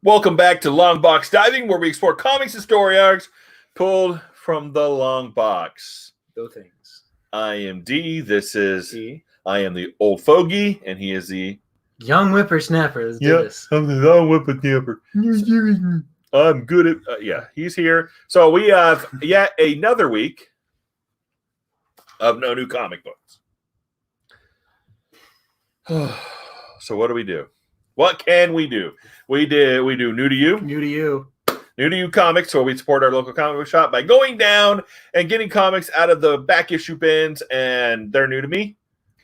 Welcome back to Long Box Diving, where we explore comics and story arcs pulled from the long box. Those things. I am D. This is D. I am the old fogey, and he is the young whippersnapper. Let's do this. I'm the young whippersnapper. I'm good at he's here. So we have yet another week of no new comic books. So what do we do? What can we do? We do new to you. New to you. New to you comics, where we support our local comic book shop by going down and getting comics out of the back issue bins, and they're new to me.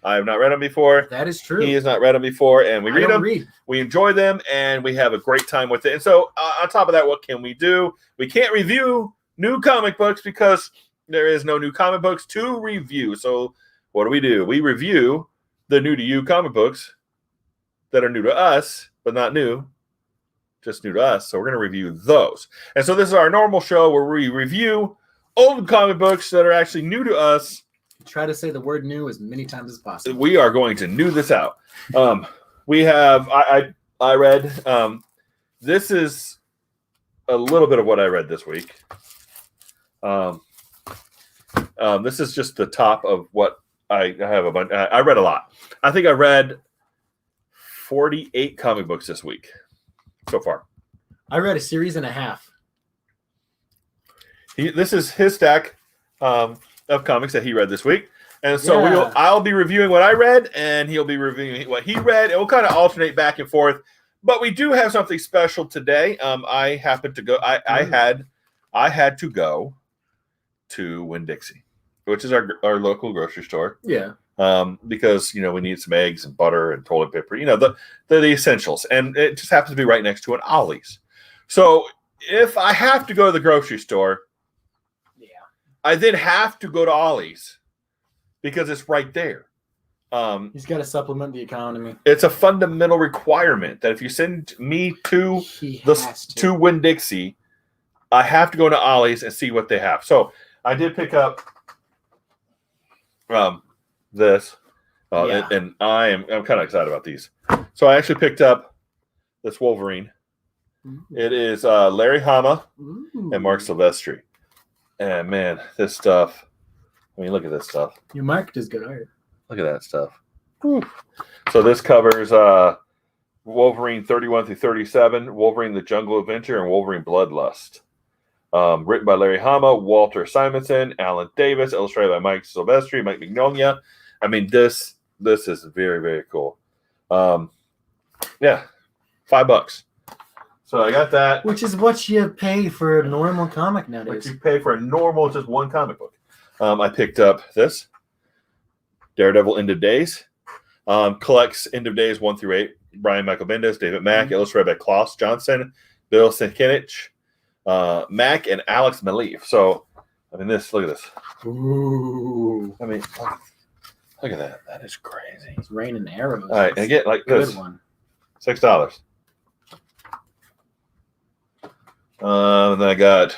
I have not read them before. That is true. He has not read them before, and we read them. We enjoy them, and we have a great time with it. And so, on top of that, what can we do? We can't review new comic books because there is no new comic books to review. So, what do? We review the new to you comic books that are new to us, but not new, just new to us. So we're going to review those. And so this is our normal show where we review old comic books that are actually new to us. Try to say the word new as many times as possible. We are going to new this out. We have, I read, this is a little bit of what I read this week. This is just the top of what I have a bunch. I read a lot. I think I read 48 comic books this week so far. I read a series and a half. This is his stack of comics that he read this week. And so I'll be reviewing what I read, and he'll be reviewing what he read, and we'll kind of alternate back and forth. But we do have something special today. I happened to go. I had to go to Winn-Dixie, which is our local grocery store. Yeah. Because we need some eggs and butter and toilet paper, the essentials, and it just happens to be right next to an Ollie's. So if I have to go to the grocery store, I then have to go to Ollie's because it's right there. He's got to supplement the economy. It's a fundamental requirement that if you send me to Winn-Dixie, I have to go to Ollie's and see what they have. So I did pick up this, and I'm kind of excited about these. So I actually picked up this Wolverine. Mm-hmm. It is Larry Hama and Mark Silvestri. And man, this stuff. I mean, look at this stuff. Your market is good art. Look at that stuff. Whew. So this covers Wolverine 31 through 37, Wolverine the Jungle Adventure, and Wolverine Bloodlust. Written by Larry Hama, Walter Simonson, Alan Davis, illustrated by Mike Silvestri, Mike Mignola. I mean, this is very, very cool. $5. So I got that. Which is what you pay for a normal comic nowadays. What you pay for a normal, just one comic book. I picked up this, Daredevil End of Days. Collects End of Days 1 through 8. Brian Michael Bendis, David Mack, illustrated by Klaus Johnson, Bill Sinkinich, Mac, and Alex Maleev. So, I mean, look at this. Ooh. I mean, look at that. That is crazy. It's raining arrows. All right, and again, like this. Good one. $6. Then I got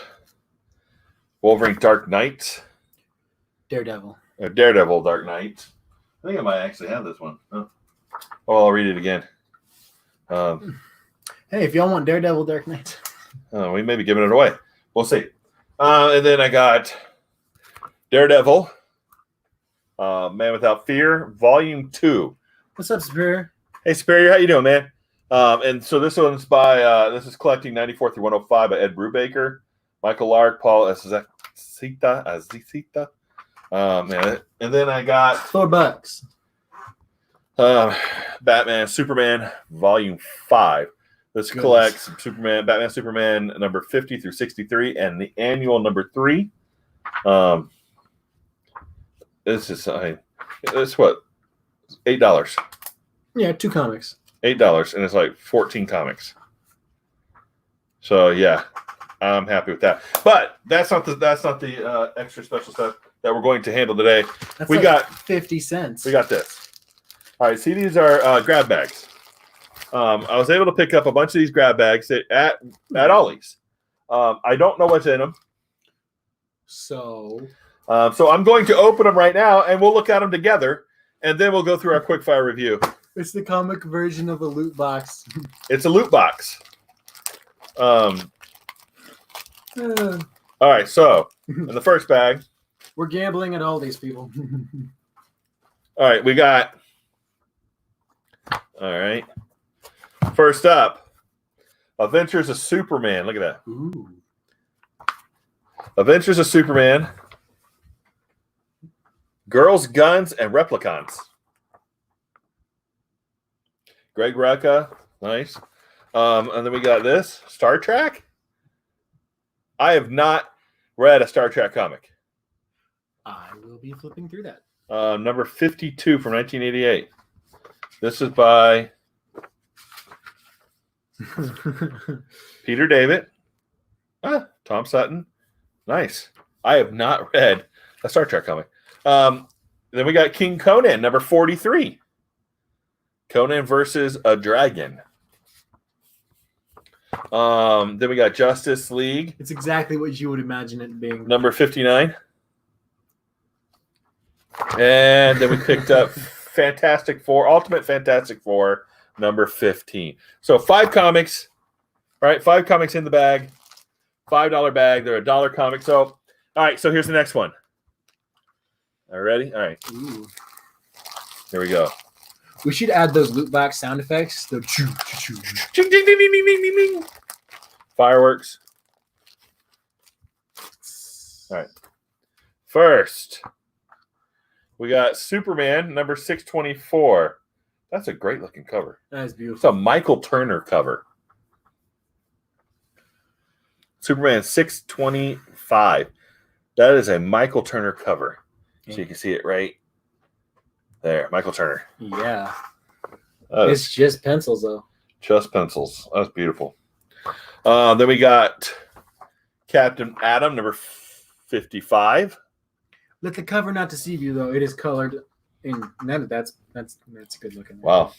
Wolverine Dark Knight. Daredevil Dark Knight. I think I might actually have this one. Oh, I'll read it again. Hey, if y'all want Daredevil Dark Knight. We may be giving it away. We'll see. And then I got Daredevil, Man Without Fear, Volume 2. What's up, Superior? Hey, Superior, how you doing, man? And so this one's by, this is collecting 94 through 105 by Ed Brubaker, Michael Lark, Paul Azita. Man. And then I got $4. Batman, Superman, Volume 5. This collects Batman, Superman number 50 through 63, and the annual number 3. This is it's what, $8. Yeah, 2 comics. $8, and it's like 14 comics. So yeah, I'm happy with that. But that's not the extra special stuff that we're going to handle today. We got 50 cents. We got this. All right, see, these are grab bags. I was able to pick up a bunch of these grab bags at Ollie's. I don't know what's in them. So I'm going to open them right now, and we'll look at them together, and then we'll go through our quick fire review. It's the comic version of a loot box. It's a loot box. All right, so in the first bag, we're gambling at all these people. all right, we got. All right, first up, Adventures of Superman. Look at that. Ooh. Adventures of Superman. Girls, Guns, and Replicants. Greg Rucka, nice. And then we got this, Star Trek. I have not read a Star Trek comic. I will be flipping through that. Number 52 from 1988. This is by Peter David. Tom Sutton. Nice. I have not read a Star Trek comic. Then we got King Conan, number 43. Conan versus a Dragon. Then we got Justice League. It's exactly what you would imagine it being. Number 59. And then we picked up Fantastic Four, Ultimate Fantastic Four, number 15. So 5 comics, right? 5 comics in the bag. $5 bag. They're $1 comic. So, all right. So here's the next one. All right, ready? All right. Ooh. Here we go. We should add those loop back sound effects. The choo, choo, choo. Ding, ding, ding, ding, ding, ding, ding. Fireworks. All right. First, we got Superman, number 624. That's a great looking cover. That is It's beautiful. a Michael Turner cover. Superman 625. That is a Michael Turner cover. So you can see it right there. Michael Turner. Yeah. It's just pencils, though. Just pencils. That's beautiful. Then we got Captain Atom, number 55. Let the cover not deceive you, though. It is colored. And that's good looking. Wow.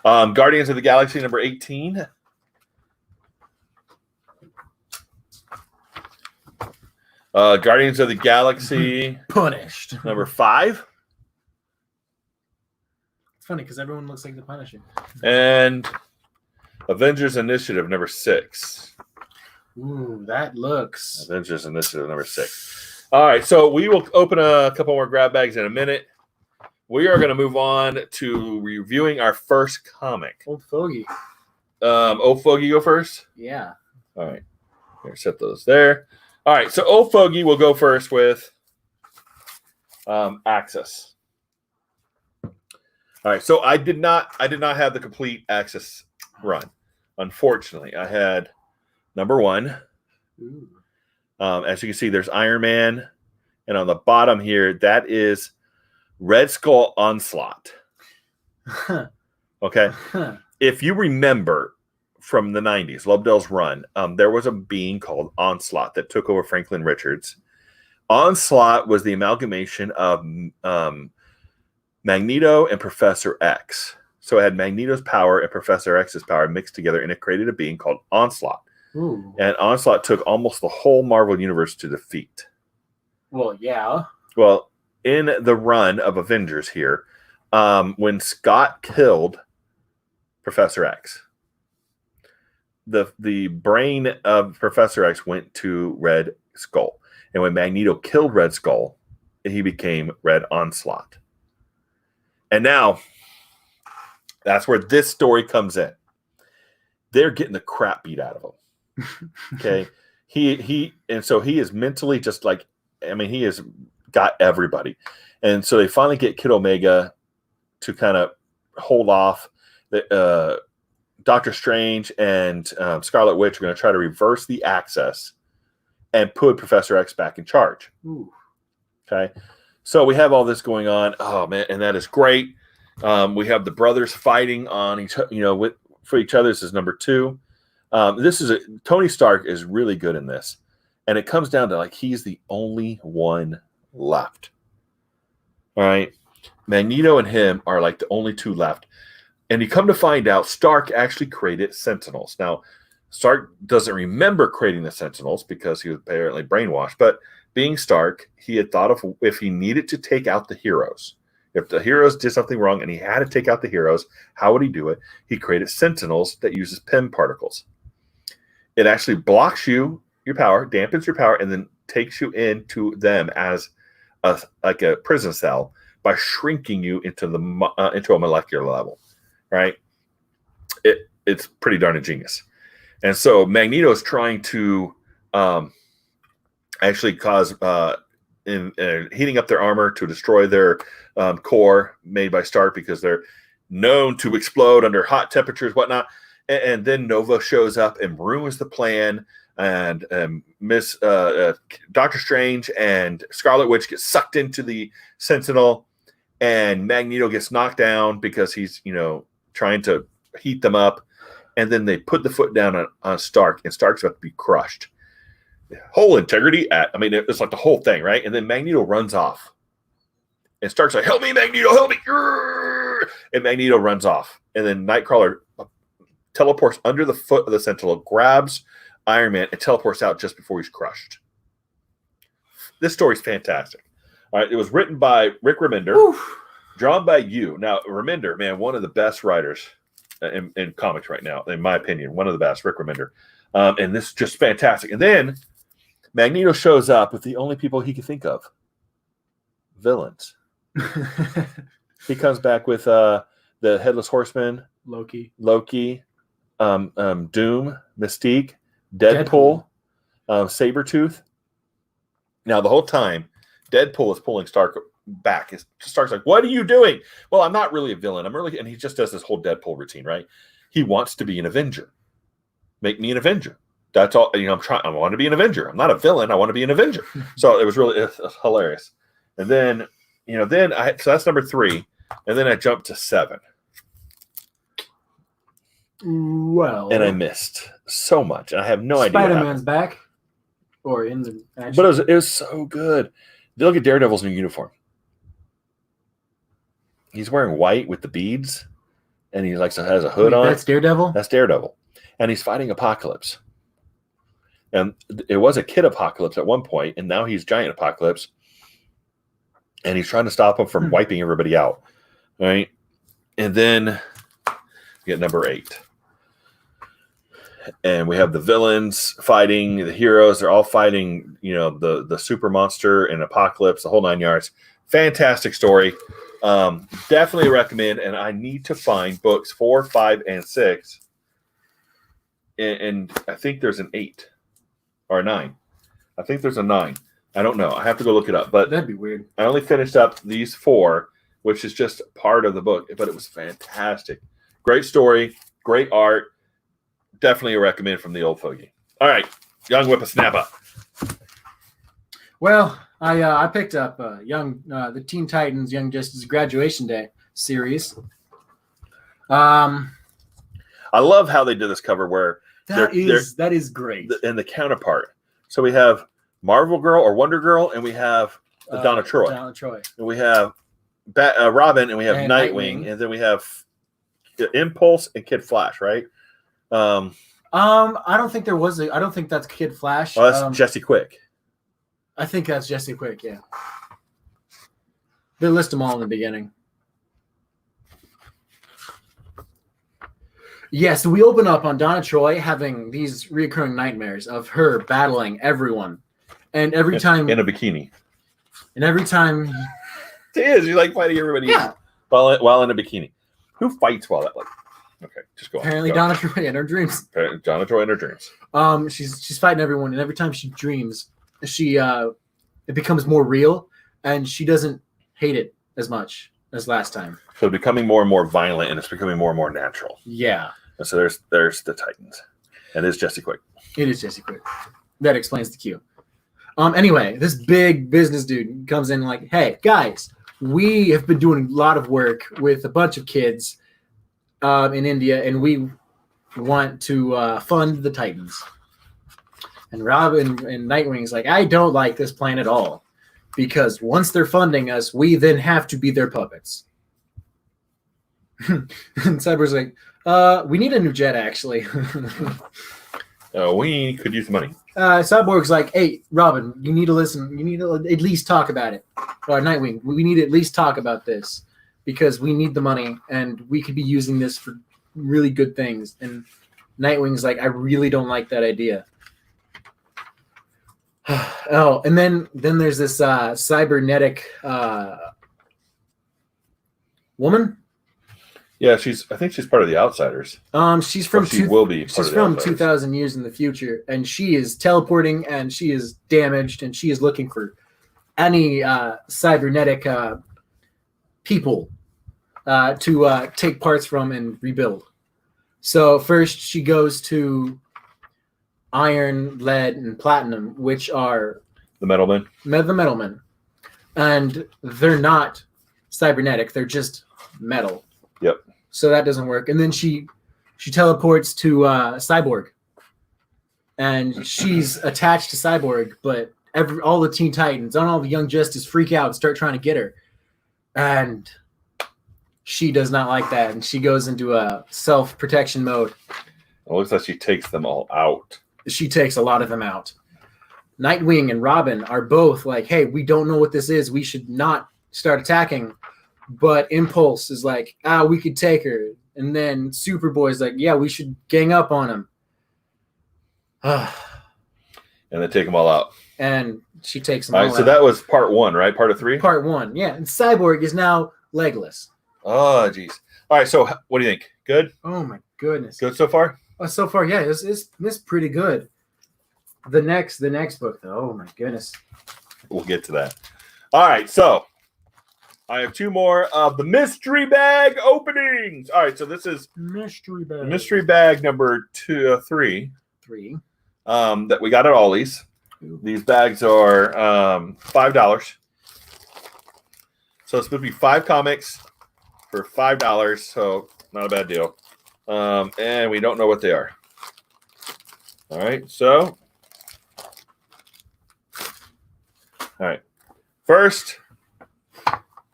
Guardians of the Galaxy, number 18. Guardians of the Galaxy, Punished. number 5. It's funny because everyone looks like the Punisher. And Avengers Initiative, number 6. Ooh, that looks. Avengers Initiative, number 6. All right, so we will open a couple more grab bags in a minute. We are going to move on to reviewing our first comic. Old Fogey. Old Fogey, go first? Yeah. All right. Here, set those there. All right, so Old Fogey will go first with Axis. All right, so I did not have the complete Axis run. Unfortunately, I had number 1. Ooh. As you can see, there's Iron Man, and on the bottom here, that is Red Skull Onslaught. Okay, if you remember from the 90s, Lovedale's run, there was a being called Onslaught that took over Franklin Richards. Onslaught was the amalgamation of Magneto and Professor X. So it had Magneto's power and Professor X's power mixed together, and it created a being called Onslaught. Ooh. And Onslaught took almost the whole Marvel Universe to defeat. Well, yeah. Well, in the run of Avengers here, when Scott killed Professor X, the brain of Professor X went to Red Skull. And when Magneto killed Red Skull, he became Red Onslaught. And now, that's where this story comes in. They're getting the crap beat out of him. Okay? He is mentally just like, I mean, he has got everybody. And so they finally get Kid Omega to kind of hold off. Doctor Strange and Scarlet Witch are going to try to reverse the Axis and put Professor X back in charge. Ooh. Okay, so we have all this going on. Oh man, and that is great. We have the brothers fighting on each, for each other. This is number 2. Tony Stark is really good in this, and it comes down to like he's the only one left. All right, Magneto and him are like the only 2 left. And you come to find out Stark actually created Sentinels. Now, Stark doesn't remember creating the Sentinels because he was apparently brainwashed. But being Stark, he had thought of if he needed to take out the heroes. If the heroes did something wrong and he had to take out the heroes, how would he do it? He created Sentinels that uses PEM particles. it actually blocks your power, dampens your power, and then takes you into them as like a prison cell by shrinking you into a molecular level, right? It's pretty darn ingenious. And so Magneto is trying to actually cause heating up their armor to destroy their core made by Stark, because they're known to explode under hot temperatures, whatnot. And then Nova shows up and ruins the plan, and Miss Doctor Strange and Scarlet Witch get sucked into the Sentinel, and Magneto gets knocked down because he's trying to heat them up, and then they put the foot down on Stark, and Stark's about to be crushed. Whole integrity it's like the whole thing, right? And then Magneto runs off, and Stark's like, "Help me, Magneto, help me!" And Magneto runs off, and then Nightcrawler teleports under the foot of the Sentinel, grabs Iron Man, and teleports out just before he's crushed. This story's fantastic. All right, it was written by Rick Remender, drawn by you. Now, Remender, man, one of the best writers in comics right now, in my opinion, one of the best, Rick Remender. And this is just fantastic. And then Magneto shows up with the only people he can think of: villains. He comes back with the Headless Horseman, Loki, Doom, Mystique, Deadpool. Sabretooth. Now, the whole time, Deadpool is pulling Stark back. Stark's like, "What are you doing?" "Well, I'm not really a villain. And he just does this whole Deadpool routine, right? He wants to be an Avenger. Make me an Avenger. That's all. I want to be an Avenger. I'm not a villain. I want to be an Avenger." So it was really hilarious. And then, so that's number 3. And then I jumped to 7. Well, and I missed so much. I have no idea. Spider-Man's back, or in the action. But it was so good. Look at Daredevil's new uniform. He's wearing white with the beads, and he has a hood on. That's Daredevil? That's Daredevil. And he's fighting Apocalypse. And it was a kid Apocalypse at one point, and now he's Giant Apocalypse. And he's trying to stop him from wiping everybody out. Right? And then we get number 8. And we have the villains fighting the heroes. They're all fighting, the super monster and Apocalypse, the whole 9 yards. Fantastic story. Definitely recommend. And I need to find books 4, 5, and 6. And I think there's an 8 or a 9. I think there's a 9. I don't know. I have to go look it up. But that'd be weird. I only finished up these 4, which is just part of the book. But it was fantastic. Great story. Great art. Definitely a recommend from the old fogey. All right, Young Whippersnapper. Well, I picked up the Teen Titans Young Justice Graduation Day series. I love how they did this cover where that is great. And the counterpart. So we have Marvel Girl or Wonder Girl, and we have Donna Troy. And we have Robin, and we have Nightwing, and then we have Impulse and Kid Flash, right? I don't think there was I don't think that's Kid Flash. Oh, that's Jesse Quick. I think that's Jesse Quick, yeah. They list them all in the beginning. Yeah, so we open up on Donna Troy having these reoccurring nightmares of her battling everyone. And every time in a bikini. And every time it is, you like fighting everybody while in a bikini. Who fights while that Okay, just go on. Apparently Donna Troy in her dreams. Donna Troy in her dreams. She's fighting everyone, and every time she dreams, it becomes more real, and she doesn't hate it as much as last time. So it's becoming more and more violent, and it's becoming more and more natural. Yeah. And so there's the Titans. And it's Jesse Quick. It is Jesse Quick. That explains the cue. Anyway, this big business dude comes in like, "Hey, guys, we have been doing a lot of work with a bunch of kids in India, and we want to fund the Titans." And Robin and Nightwing's like, "I don't like this plan at all, because once they're funding us, we then have to be their puppets." And Cyber's like, "We need a new jet, actually." We could use the money. Cyborg's like, "Hey, Robin, you need to listen. You need to at least talk about it." Or Nightwing, "We need to at least talk about this, because we need the money, and we could be using this for really good things." And Nightwing's like, I really don't like that idea. Oh, and then there's this cybernetic woman. Yeah, I think she's part of the Outsiders. She's from she will be. She's from 2,000 years in the future, and she is teleporting, and she is damaged, and she is looking for any cybernetic people to take parts from and rebuild. So first, she goes to iron, lead, and platinum, which are the Metalmen. The Metalmen, and they're not cybernetic; they're just metal. Yep. So that doesn't work. And then she teleports to Cyborg, and she's attached to Cyborg. But all the Teen Titans and all the Young Justice freak out and start trying to get her, and she does not like that, and she goes into a self-protection mode. It looks like she takes them all out. She takes a lot of them out. Nightwing and Robin are both like, hey, we don't know what this is. We should not start attacking. But Impulse is like, we could take her. And then Superboy's like, yeah, we should gang up on him. And they take them all out. And she takes them all out. Right, so that was part 1, right? Part of 3? Part 1, yeah. And Cyborg is now legless. Oh, geez. All right, so what do you think? Good? Oh, my goodness. Good so far? So far, yeah. It's pretty good. The next book, though, oh, my goodness. We'll get to that. All right, so I have 2 more of the mystery bag openings. All right, so this is mystery bag number 3. 3. That we got at Ollie's. These bags are $5. So it's supposed to be 5 comics for $5. So not a bad deal. And we don't know what they are. All right, so all right. First,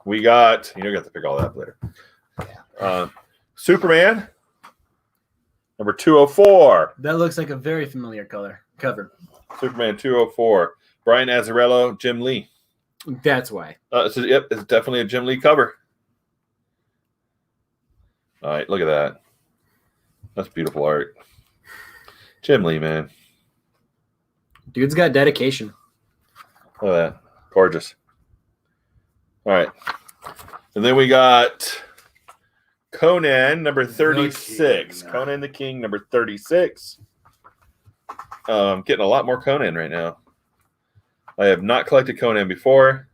we got, you got to pick all that up later. Superman, number 204. That looks like a very familiar cover. Superman 204. Brian Azzarello, Jim Lee. That's why. Yep, it's definitely a Jim Lee cover. All right, look at that. That's beautiful art. Jim Lee, man. Dude's got dedication. Look at that. Gorgeous. All right. And then we got Conan, number 36. Conan the King, number 36. Getting a lot more Conan right now. I have not collected Conan before.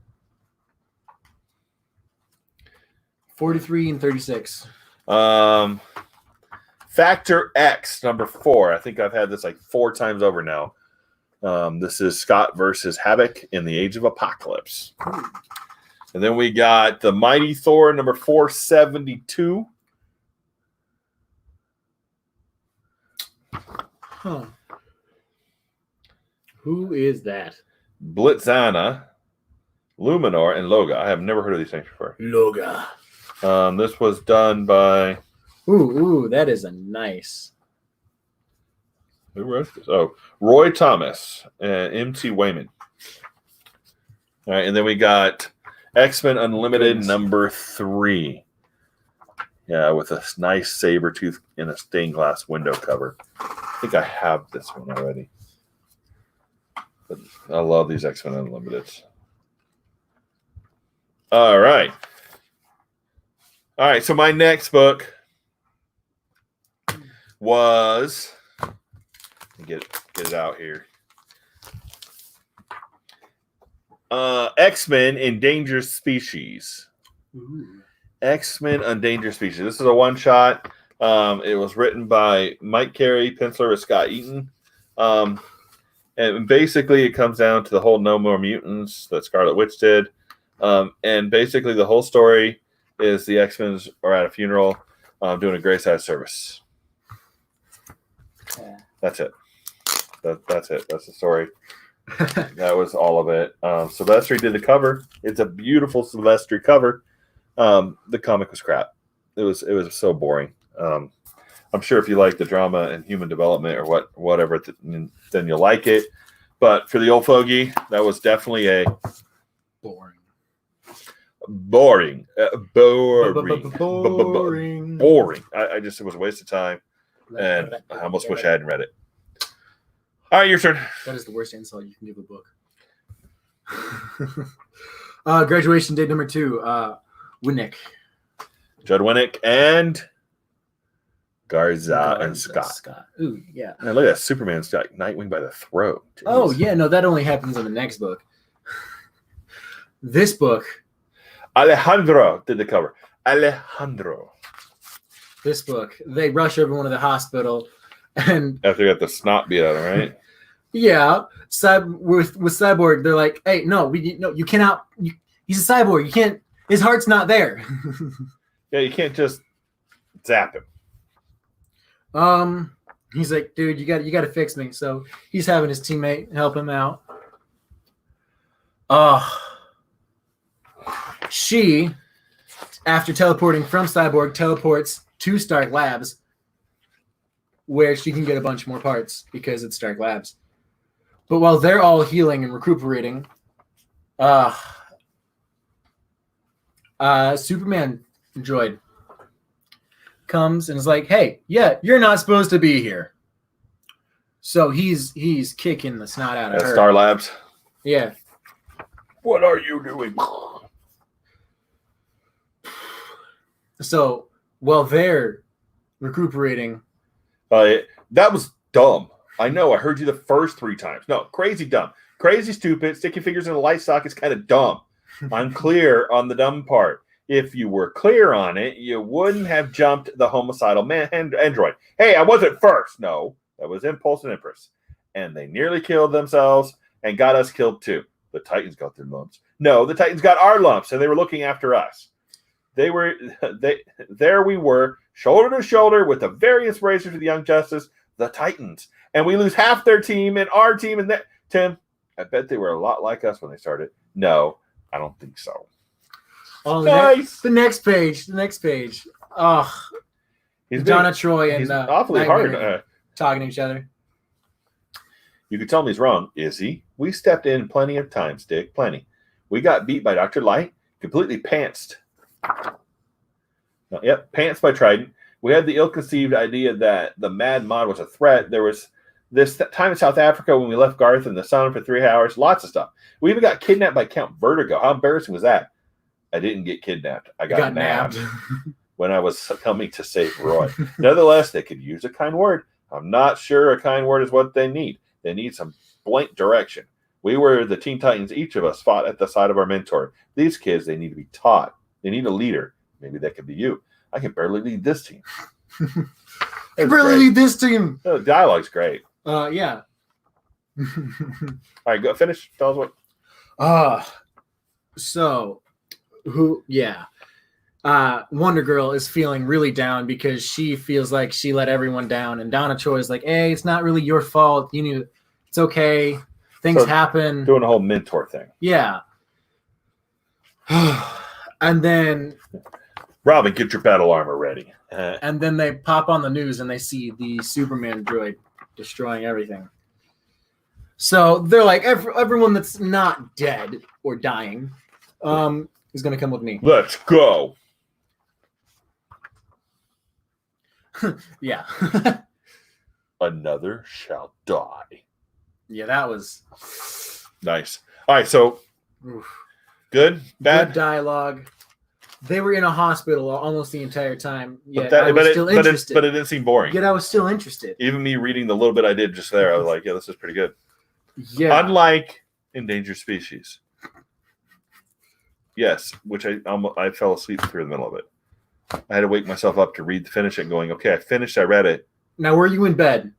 43 and 36. Factor X, number 4. I think I've had this like 4 times over now. This is Scott versus Havoc in the Age of Apocalypse. And then we got the Mighty Thor, number 472. Huh. Who is that? Blitzana, Luminor, and Loga. I have never heard of these things before. Loga. This was done by... Ooh, that is a nice... Who wrote this? Oh, Roy Thomas and M.T. Wayman. All right, and then we got X-Men Unlimited number 3. Yeah, with a nice saber tooth in a stained glass window cover. I think I have this one already. But I love these X-Men Unlimiteds. All right. All right, so my next book was... Get it out here. X-Men Endangered Species. Ooh. X-Men Endangered Species. This is a one-shot. It was written by Mike Carey, penciler with Scott Eaton. And basically it comes down to the whole No More Mutants that Scarlet Witch did. And basically the whole story is the X-Men are at a funeral doing a graveside service. Yeah. That's it. That's it. That's the story. That was all of it. Silvestri did the cover. It's a beautiful Silvestri cover. The comic was crap. It was so boring. I'm sure if you like the drama and human development or whatever, then you'll like it. But for the old fogey, that was definitely a boring. Boring. Boring. I just, it was a waste of time. And I almost wish I hadn't read it. All right, your turn. That is the worst insult you can give a book. Graduation date number 2. Winnick. Judd Winnick and Garza and Scott. Ooh, yeah. And look at that. Superman's got Nightwing by the throat. Jeez. Oh, yeah. No, that only happens in the next book. This book. Alejandro did the cover. Alejandro. This book. They rush everyone to the hospital. And after they got the snot beat out of him, right? Yeah. With Cyborg, they're like, hey, you cannot. He's a cyborg. You can't. His heart's not there. Yeah, you can't just zap him. He's like, dude, you got to fix me. So he's having his teammate help him out. She, after teleporting from Cyborg, teleports to Stark Labs, where she can get a bunch more parts because it's Stark Labs. But while they're all healing and recuperating, Superman droid comes and is like, hey, yeah, you're not supposed to be here. So he's kicking the snot out of her. Star Labs? Yeah. What are you doing? So while they're recuperating. That was dumb. I know. I heard you the first 3 times. No, crazy dumb. Crazy stupid. Sticking fingers in a light socket is kind of dumb. I'm clear on the dumb part. If you were clear on it, you wouldn't have jumped the homicidal android. Hey, I wasn't first. No, that was Impulse and Empress. And they nearly killed themselves and got us killed too. The Titans got their lumps. No, the Titans got our lumps, and they were looking after us. There we were, shoulder to shoulder with the very inspiration for the Young Justice, the Titans. And we lose half their team and our team. And Tim, I bet they were a lot like us when they started. No, I don't think so. Oh, nice. The next page. Oh, Donna Troy and awfully hard talking to each other. You could tell me he's wrong. Is he? We stepped in plenty of times, Dick. Plenty. We got beat by Dr. Light, completely pantsed. Pants by Trident. We had the ill-conceived idea that the Mad Mod was a threat. There was this time in South Africa when we left Garth in the sun for 3 hours. Lots of stuff. We even got kidnapped by Count Vertigo. How embarrassing was that? I didn't get kidnapped. I got nabbed when I was coming to save Roy. Nevertheless, they could use a kind word. I'm not sure a kind word is what they need. They need some blank direction. We were the Teen Titans. Each of us fought at the side of our mentor. These kids, they need to be taught. They need a leader. Maybe that could be you. I can barely lead this team. Lead this team. The dialogue's great. Yeah. All right, go finish. Tell us what. Wonder Girl is feeling really down because she feels like she let everyone down, and Donna Troy is like, hey, it's not really your fault. It's okay. Things happen. Doing a whole mentor thing. Yeah. And then Robin, get your battle armor ready. And then they pop on the news and they see the Superman droid destroying everything. So they're like, everyone that's not dead or dying is going to come with me. Let's go. Yeah. Another shall die. Yeah, that was nice. All right, so good, bad? Good dialogue. They were in a hospital almost the entire time. Yeah, but it didn't seem boring. Yet I was still interested. Even me reading the little bit I did just there, I was like, yeah, this is pretty good. Yeah. Unlike Endangered Species. Yes, which I fell asleep through the middle of it. I had to wake myself up to finish it going, okay, I finished, I read it. Now, were you in bed?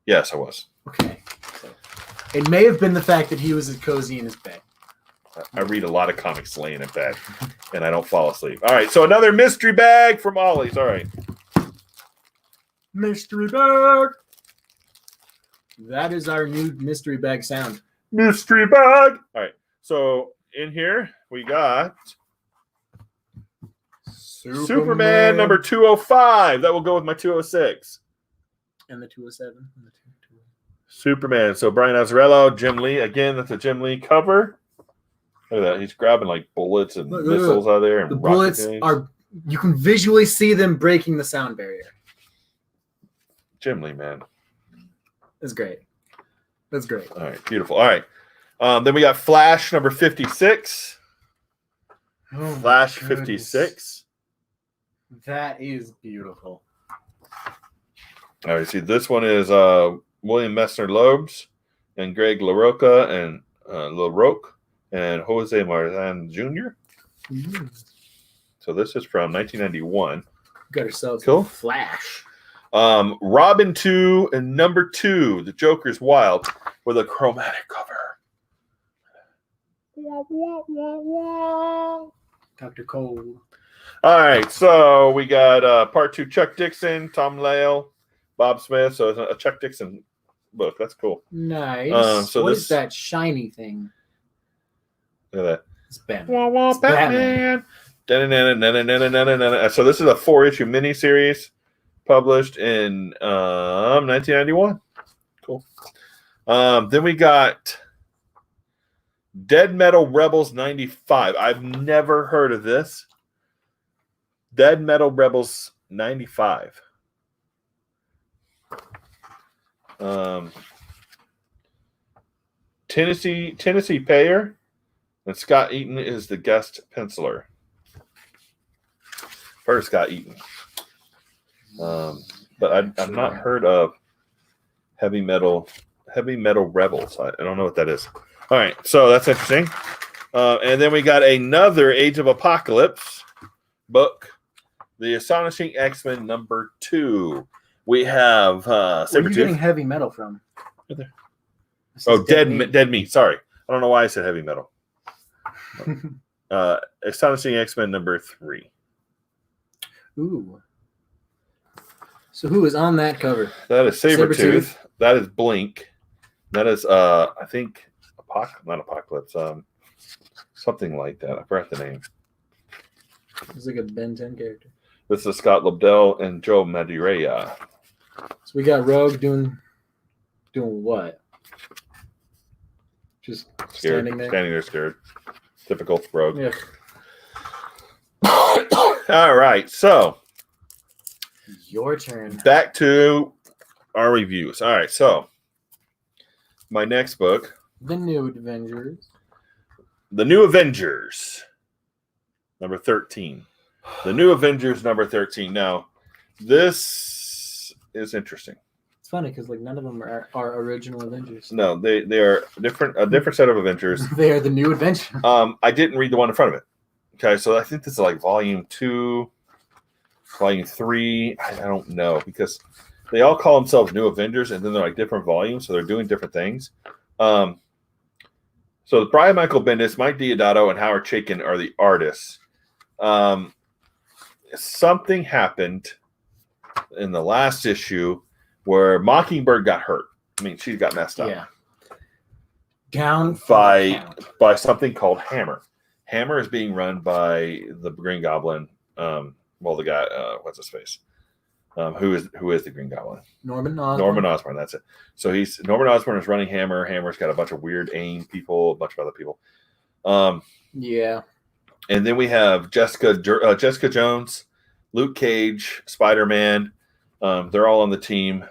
Yes, I was. Okay. So, it may have been the fact that he was cozy in his bed. I read a lot of comics laying in bed, and I don't fall asleep. All right, so another mystery bag from Ollie's. All right. Mystery bag. That is our new mystery bag sound. Mystery bag. All right, so in here we got Superman number 205. That will go with my 206. And the 207. Superman. So Brian Azzarello, Jim Lee. Again, that's a Jim Lee cover. Look at that. He's grabbing like bullets and missiles out of there. And the bullets are, you can visually see them breaking the sound barrier. Gimli, man. That's great. That's great. All right, beautiful. All right. Then we got Flash number 56. Oh, Flash 56. That is beautiful. All right, see, this one is William Messner Loebs and Greg LaRocca and LaRoque and Jose Marzan Jr. Mm-hmm. So this is from 1991. Got ourselves Cool. Flash. Robin 2 and number 2, The Joker's Wild, with a chromatic cover. Dr. Cole. All right, so we got part 2, Chuck Dixon, Tom Lale, Bob Smith. So it's a Chuck Dixon book. That's cool. Nice. So what this is that shiny thing? Look at that. It's Batman. It's Batman. So this is a 4-issue miniseries published in 1991. Cool. Then we got Dead Metal Rebels 95. I've never heard of this. Dead Metal Rebels 95. Tennessee Payer and Scott Eaton is the guest penciler. First Scott Eaton. But I've not heard of Heavy Metal Rebels. I don't know what that is. All right, so that's interesting. And then we got another Age of Apocalypse book, The Astonishing X-Men number 2. We have Where are you getting heavy metal from? Right there. Oh, Dead Meat. Sorry, I don't know why I said heavy metal. Astonishing X-Men number 3. Ooh. So who is on that cover? That is Sabretooth. That is Blink. That is I think not Apocalypse. Something like that. I forgot the name. It's like a Ben 10 character. This is Scott Lobdell and Joe Madureira. So we got Rogue doing what? Just Scared. standing there. Standing there scared. Typical Rogue. Yeah. All right, so Your turn. back to our reviews. All right, so my next book, The New Avengers. The New Avengers, number 13. The New Avengers, number 13. Now, this is interesting. It's funny because like none of them are original Avengers. No, they are a different set of Avengers. They are the New Avengers. I didn't read the one in front of it. Okay, so I think this is like volume 2, volume 3. I don't know because they all call themselves New Avengers, and then they're like different volumes, so they're doing different things. So Brian Michael Bendis, Mike Deodato, and Howard Chaykin are the artists. Something happened in the last issue where Mockingbird got hurt. I mean, she got messed up. Yeah. Down by something called Hammer. Hammer is being run by the Green Goblin. The guy, what's his face? Who is the Green Goblin? Norman Osborn. Norman Osborn, that's it. So Norman Osborn is running Hammer. Hammer's got a bunch of weird AIM people, a bunch of other people. Yeah. And then we have Jessica Jones, Luke Cage, Spider-Man. They're all on the team.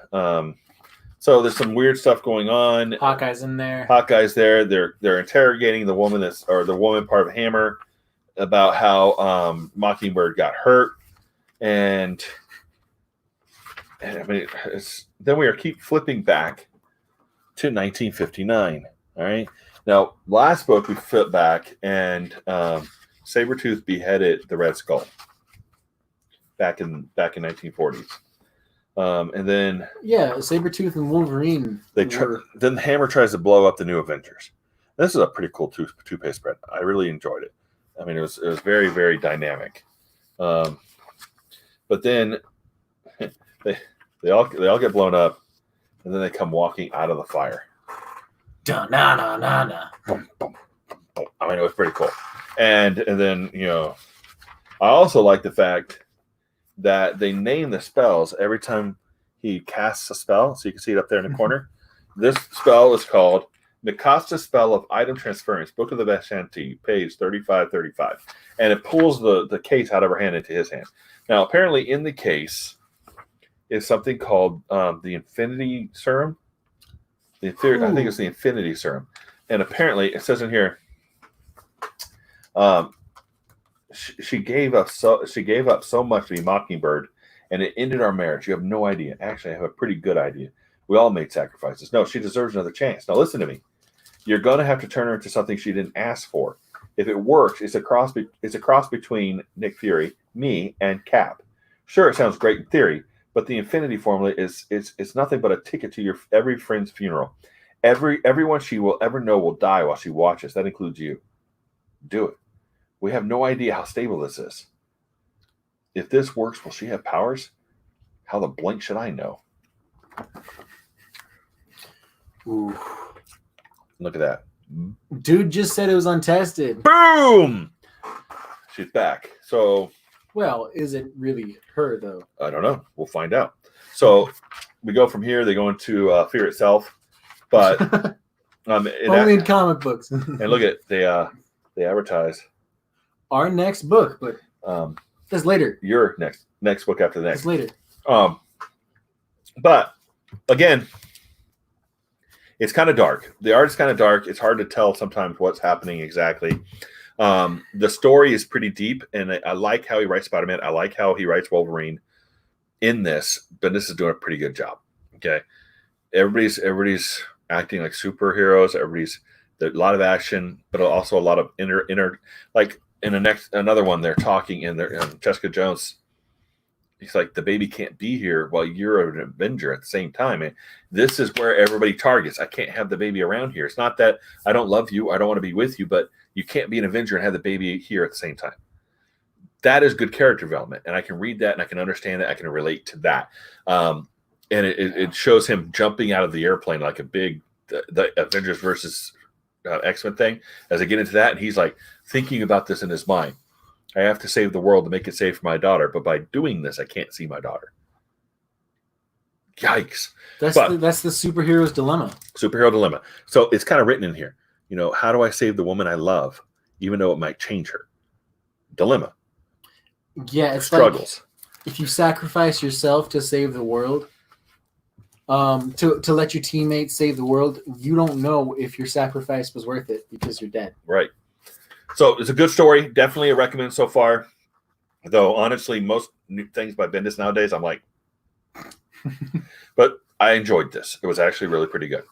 So there's some weird stuff going on. Hawkeye's in there. Hawkeye's there. They're interrogating the woman the woman part of Hammer about how Mockingbird got hurt, and I mean, then we keep flipping back to 1959. All right. Now, last book we flip back, and Sabretooth beheaded the Red Skull back in 1940s. And then Sabretooth and Wolverine. Then Hammer tries to blow up the New Avengers. This is a pretty cool two-page spread. I really enjoyed it. I mean, it was very, very dynamic. But then they all get blown up, and then they come walking out of the fire. Dun, na na na na. Boom, boom, boom. I mean, it was pretty cool. And then I also like the fact that they name the spells every time he casts a spell, so you can see it up there in the corner. This spell is called Mikasa Spell of Item Transference, Book of the Vishanti, page 3535. And it pulls the case out of her hand into his hand. Now, apparently in the case, is something called the Infinity Serum. I think it's the Infinity Serum, and apparently it says in here, she gave up so much to be Mockingbird, and it ended our marriage. You have no idea. Actually, I have a pretty good idea. We all made sacrifices. No, she deserves another chance. Now listen to me. You're going to have to turn her into something she didn't ask for. If it works, it's a cross between Nick Fury, me, and Cap. Sure, it sounds great in theory, but the Infinity Formula is nothing but a ticket to your every friend's funeral. Everyone she will ever know will die while she watches. That includes you. Do it. We have no idea how stable this is. If this works, will she have powers? How the blank should I know? Ooh. Look at that. Dude just said it was untested. Boom! She's back. So, well, is it really her though? I don't know. We'll find out. So we go from here. They go into Fear itself, but only in comic books. And look at they advertise our next book, but that's later. Your next book after the next. That's later. But again, it's kind of dark. The art is kind of dark. It's hard to tell sometimes what's happening exactly. The story is pretty deep, and I like how he writes Spider-Man. I like how he writes Wolverine in this. Bendis is doing a pretty good job. Okay, everybody's acting like superheroes. There's a lot of action, but also a lot of inner like in another one. They're talking and Jessica Jones. He's like, the baby can't be here while you're an Avenger at the same time. And this is where everybody targets. I can't have the baby around here. It's not that I don't love you. I don't want to be with you, but you can't be an Avenger and have the baby here at the same time. That is good character development. And I can read that and I can understand that. I can relate to that. And it shows him jumping out of the airplane like a big, the Avengers versus X-Men thing. As I get into that, and he's like thinking about this in his mind. I have to save the world to make it safe for my daughter, but by doing this, I can't see my daughter. Yikes! That's the superhero's dilemma. Superhero dilemma. So it's kind of written in here. How do I save the woman I love, even though it might change her? Dilemma. Yeah, it's struggles. Like if you sacrifice yourself to save the world, to let your teammates save the world, you don't know if your sacrifice was worth it because you're dead. Right. So it's a good story. Definitely a recommend so far. Though, honestly, most new things by Bendis nowadays, I'm like, but I enjoyed this. It was actually really pretty good.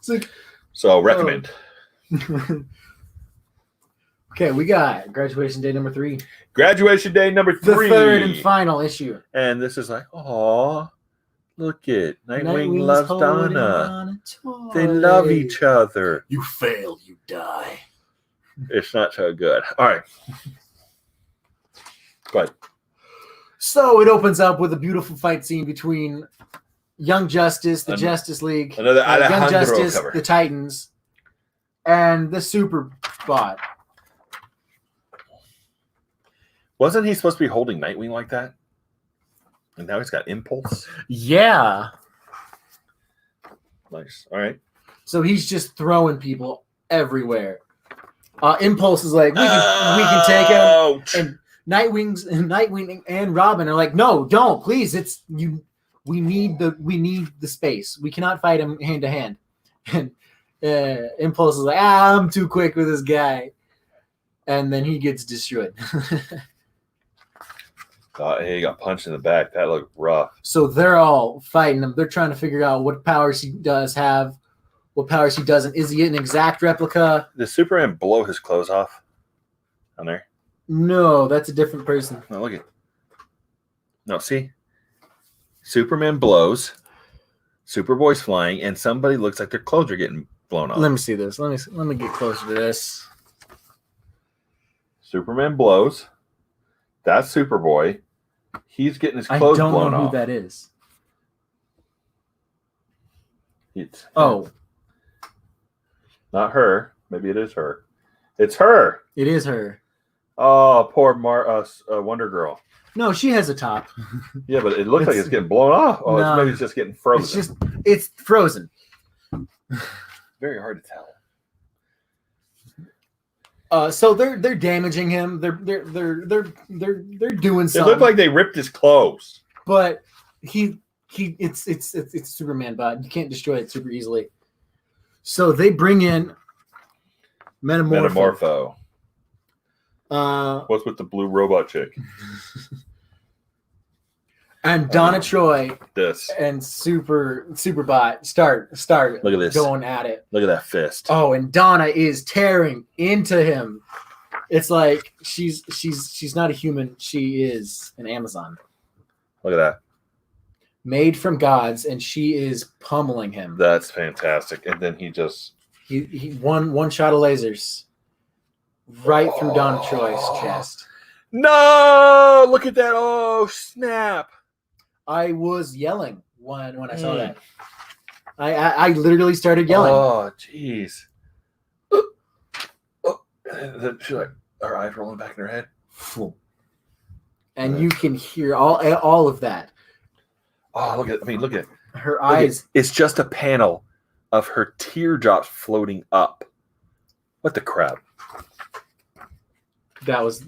So recommend. Okay, we got Graduation Day number 3. Graduation Day number 3. The third and final issue. And this is like, aw, look it. Nightwing loves Donna. They love each other. You fail, you die. It's not so good. All right. Go ahead. So it opens up with a beautiful fight scene between Young Justice, the Justice League, another Young Justice, cover. the Titans, and the Super Bot. Wasn't he supposed to be holding Nightwing like that? And now he's got Impulse? Yeah. Nice. All right. So he's just throwing people everywhere. Impulse is like, we can take him. And Nightwing and Robin are like, no, don't, please. It's you. We need the space. We cannot fight him hand to hand. And Impulse is like, I'm too quick with this guy. And then he gets destroyed. He got punched in the back. That looked rough. So they're all fighting him. They're trying to figure out what powers he does have, what powers he doesn't. Is he an exact replica? Does Superman blow his clothes off on there? No, that's a different person. No, look at. No, see? Superman blows. Superboy's flying, and somebody looks like their clothes are getting blown off. Let me see this. Let me get closer to this. Superman blows. That's Superboy. He's getting his clothes blown off. I don't know who that is. It's not her. Maybe it is her. It's her. It is her. Oh, poor Wonder Girl. No, she has a top. Yeah, but it looks like it's getting blown off. Oh, no, maybe it's just getting frozen. It's frozen. Very hard to tell. So they're damaging him. They're doing something. It looked like they ripped his clothes. But he It's Superman, but you can't destroy it super easily. So they bring in Metamorpho. What's with the blue robot chick? And Donna Troy this and Superbot start Look at this. going at it. Look at that fist. Oh, and Donna is tearing into him. It's like she's not a human. She is an Amazon. Look at that. Made from gods, and she is pummeling him. That's fantastic. And then he one shot of lasers right through Donna Troy's chest. No! Look at that. Oh, snap. I was yelling when I saw that. I literally started yelling. Oh, jeez. And then she's like, her eyes rolling back in her head. And you can hear all of that. Oh, look at her eyes. It's just a panel of her teardrops floating up. What the crap? That was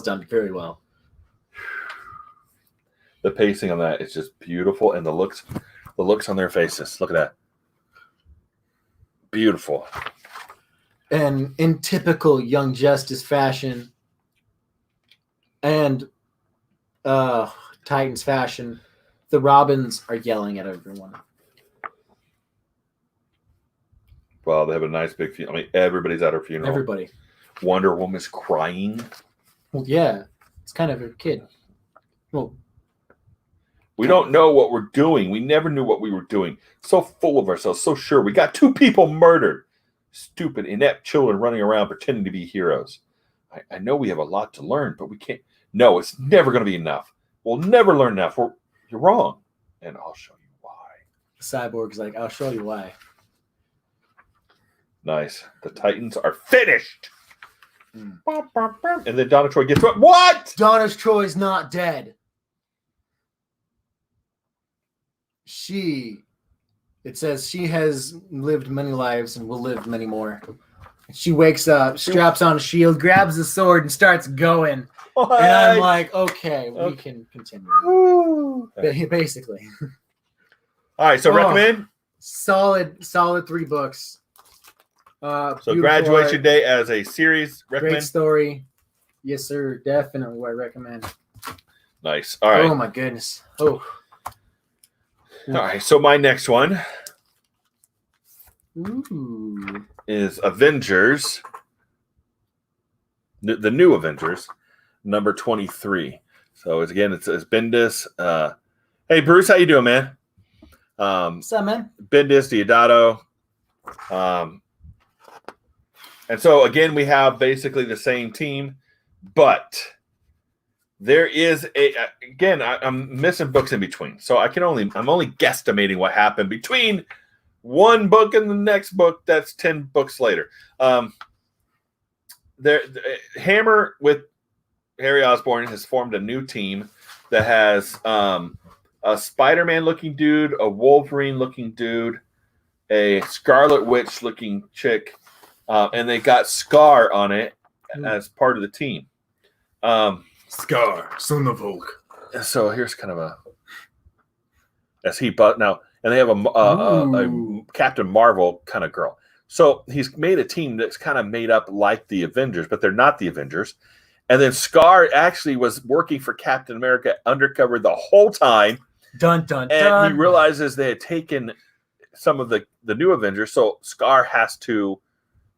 done very well. The pacing on that is just beautiful, and the looks on their faces. Look at that. Beautiful. And in typical Young Justice fashion and Titans fashion, the Robins are yelling at everyone. Well, they have a nice big funeral. I mean, everybody's at her funeral. Everybody. Wonder Woman's crying. Well, yeah. It's kind of her kid. Well, we don't know what we're doing. We never knew what we were doing. So full of ourselves, so sure. We got 2 people murdered. Stupid, inept children running around pretending to be heroes. I know we have a lot to learn, but we can't. No, it's never going to be enough. We'll never learn enough. You're wrong. And I'll show you why. Cyborg's like, I'll show you why. Nice. The Titans are finished. And then Donna Troy gets what? Donna Troy's not dead. It says she has lived many lives and will live many more. She wakes up, straps on a shield, grabs the sword, and starts going. What? And I'm like, okay, we can continue. Basically. All right, so recommend? Solid 3 books. So Graduation Day as a series, recommend? Great story. Yes, sir. Definitely I recommend. Nice. All right. Oh, my goodness. Oh. All right, so my next one is Avengers, the new Avengers, number 23. So it's Bendis. Hey, Bruce, how you doing, man? What's up, man? Bendis, Deodato. And so, again, we have basically the same team, but there is I'm missing books in between. So I'm only guesstimating what happened between one book and the next book. That's 10 books later. Hammer with Harry Osborn has formed a new team that has a Spider-Man looking dude, a Wolverine looking dude, a Scarlet Witch looking chick, and they got Scar on it as part of the team. Scar, son of Hulk. So here's kind of now, and they have a Captain Marvel kind of girl. So he's made a team that's kind of made up like the Avengers, but they're not the Avengers. And then Scar actually was working for Captain America undercover the whole time. Dun, dun, and dun. He realizes they had taken some of the new Avengers, so Scar has to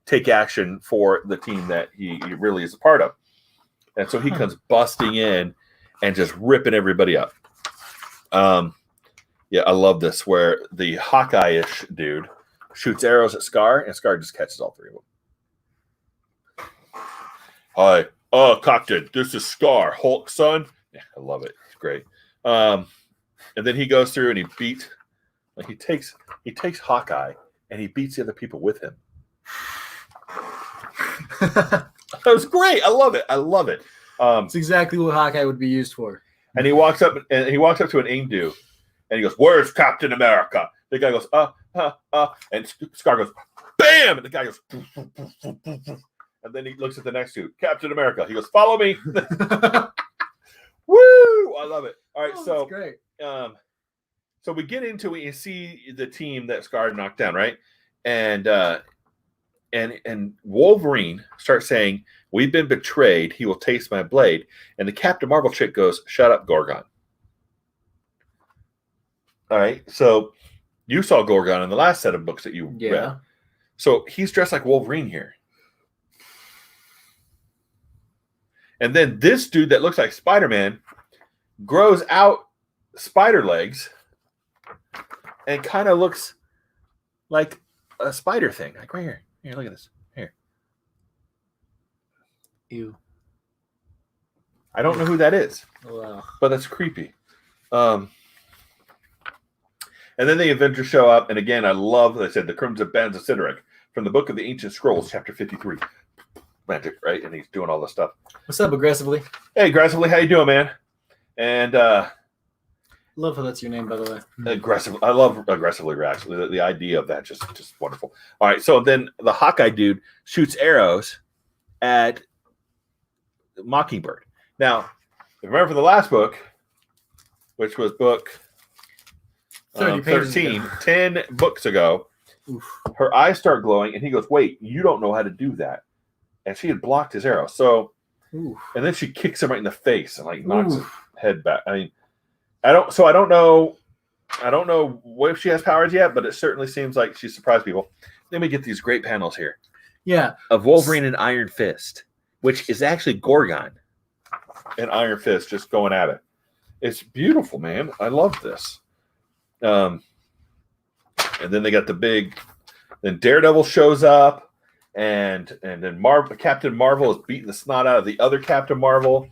take action for the team that he really is a part of. And so he comes busting in and just ripping everybody up. Yeah, I love this, where the Hawkeye-ish dude shoots arrows at Scar, and Scar just catches all 3 of them. Hi, Captain, this is Scar, Hulk son. Yeah, I love it. It's great. And then he goes through and he takes Hawkeye and he beats the other people with him. That was great. I love it. It's exactly what Hawkeye would be used for. And he walks up to an Indu, and he goes, "Where's Captain America?" The guy goes, and Scar goes, "Bam!" And the guy goes, and then he looks at the next dude, Captain America. He goes, "Follow me." Woo! I love it. All right, so that's great. So we get into it. You see the team that Scar knocked down, right? And Wolverine starts saying, "We've been betrayed. He will taste my blade." And the Captain Marvel chick goes, "Shut up, Gorgon." All right. So you saw Gorgon in the last set of books that you read. So he's dressed like Wolverine here. And then this dude that looks like Spider-Man grows out spider legs and kind of looks like a spider thing. Like right here. Here, look at this. Here. Ew. I don't know who that is. Wow. But that's creepy. And then the Avengers show up. And again, I love, as I said, the Crimson Bands of Sideric from the Book of the Ancient Scrolls, chapter 53. Magic, right? And he's doing all this stuff. What's up, Aggressively? Hey, Aggressively, how you doing, man? And love how that's your name, by the way. Aggressive. I love Aggressively Reacts. The idea of that just wonderful. All right, so then the Hawkeye dude shoots arrows at Mockingbird. Now, remember from the last book, which was book 13, 10 books ago, her eyes start glowing, and he goes, "Wait, you don't know how to do that." And she had blocked his arrow. So, and then she kicks him right in the face and like knocks his head back. I mean, I don't know if she has powers yet, but it certainly seems like she surprised people. Then we get these great panels here. Yeah. Of Wolverine and Iron Fist, which is actually Gorgon and Iron Fist just going at it. It's beautiful, man. I love this. And then they got then Daredevil shows up. And then Captain Marvel is beating the snot out of the other Captain Marvel.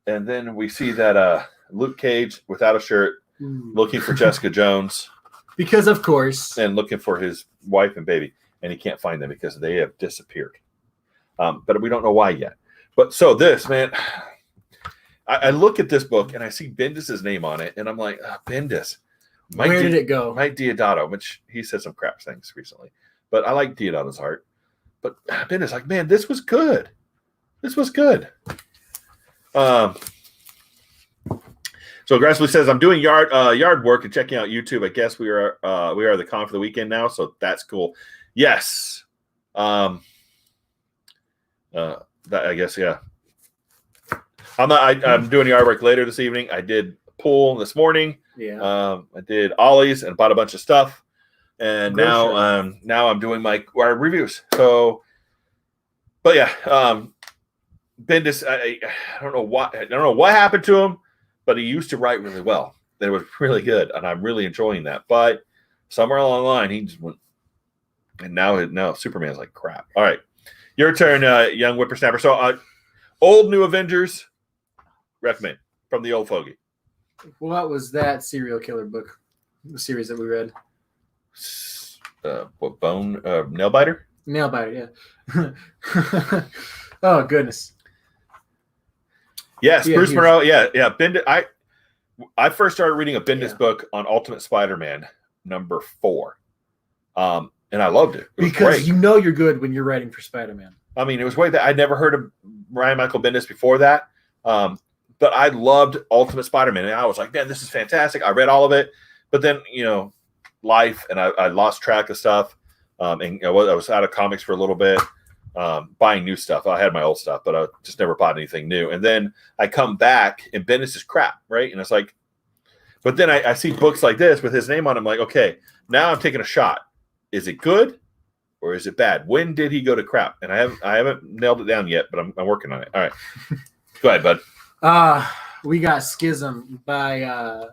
And then we see that Luke Cage without a shirt looking for Jessica Jones. Because of course. And looking for his wife and baby. And he can't find them because they have disappeared. But we don't know why yet. But so this, man, I look at this book and I see Bendis' name on it. And I'm like, Bendis. Where did it go? Mike Deodato, which he said some crap things recently. But I like Deodato's art. But Bendis like, man, this was good. This was good. So Aggressively says, I'm doing yard work and checking out YouTube. I guess we are the con for the weekend now, so that's cool. Yes. That I guess, yeah. I'm doing yard work later this evening. I did pool this morning. Yeah. I did ollies and bought a bunch of stuff. And now I'm doing my reviews. So, but yeah, Bendis, I don't know what happened to him, but he used to write really well. It was really good, and I'm really enjoying that. But somewhere along the line, he just went, and now Superman's like crap. All right, your turn, young whippersnapper. So, old new Avengers, recommend from the old fogey. What was that serial killer book, the series that we read? Nail biter? Nail biter, yeah. Oh goodness. Yes, Bruce Monroe. Yeah. Bendis. I first started reading a Bendis book on Ultimate Spider-Man number 4, and I loved it. It was because great. You know you're good when you're writing for Spider-Man. I mean, it was way that I'd never heard of Ryan Michael Bendis before that, but I loved Ultimate Spider-Man, and I was like, man, this is fantastic. I read all of it, but then life, and I lost track of stuff, and I was out of comics for a little bit, buying new stuff. I had my old stuff, but I just never bought anything new. And then I come back, and Bendis is crap, right? And it's like, but then I see books like this with his name on them. I'm like, okay, now I'm taking a shot. Is it good or is it bad? When did he go to crap? And I haven't nailed it down yet, but I'm working on it. All right, go ahead, bud. We got Schism by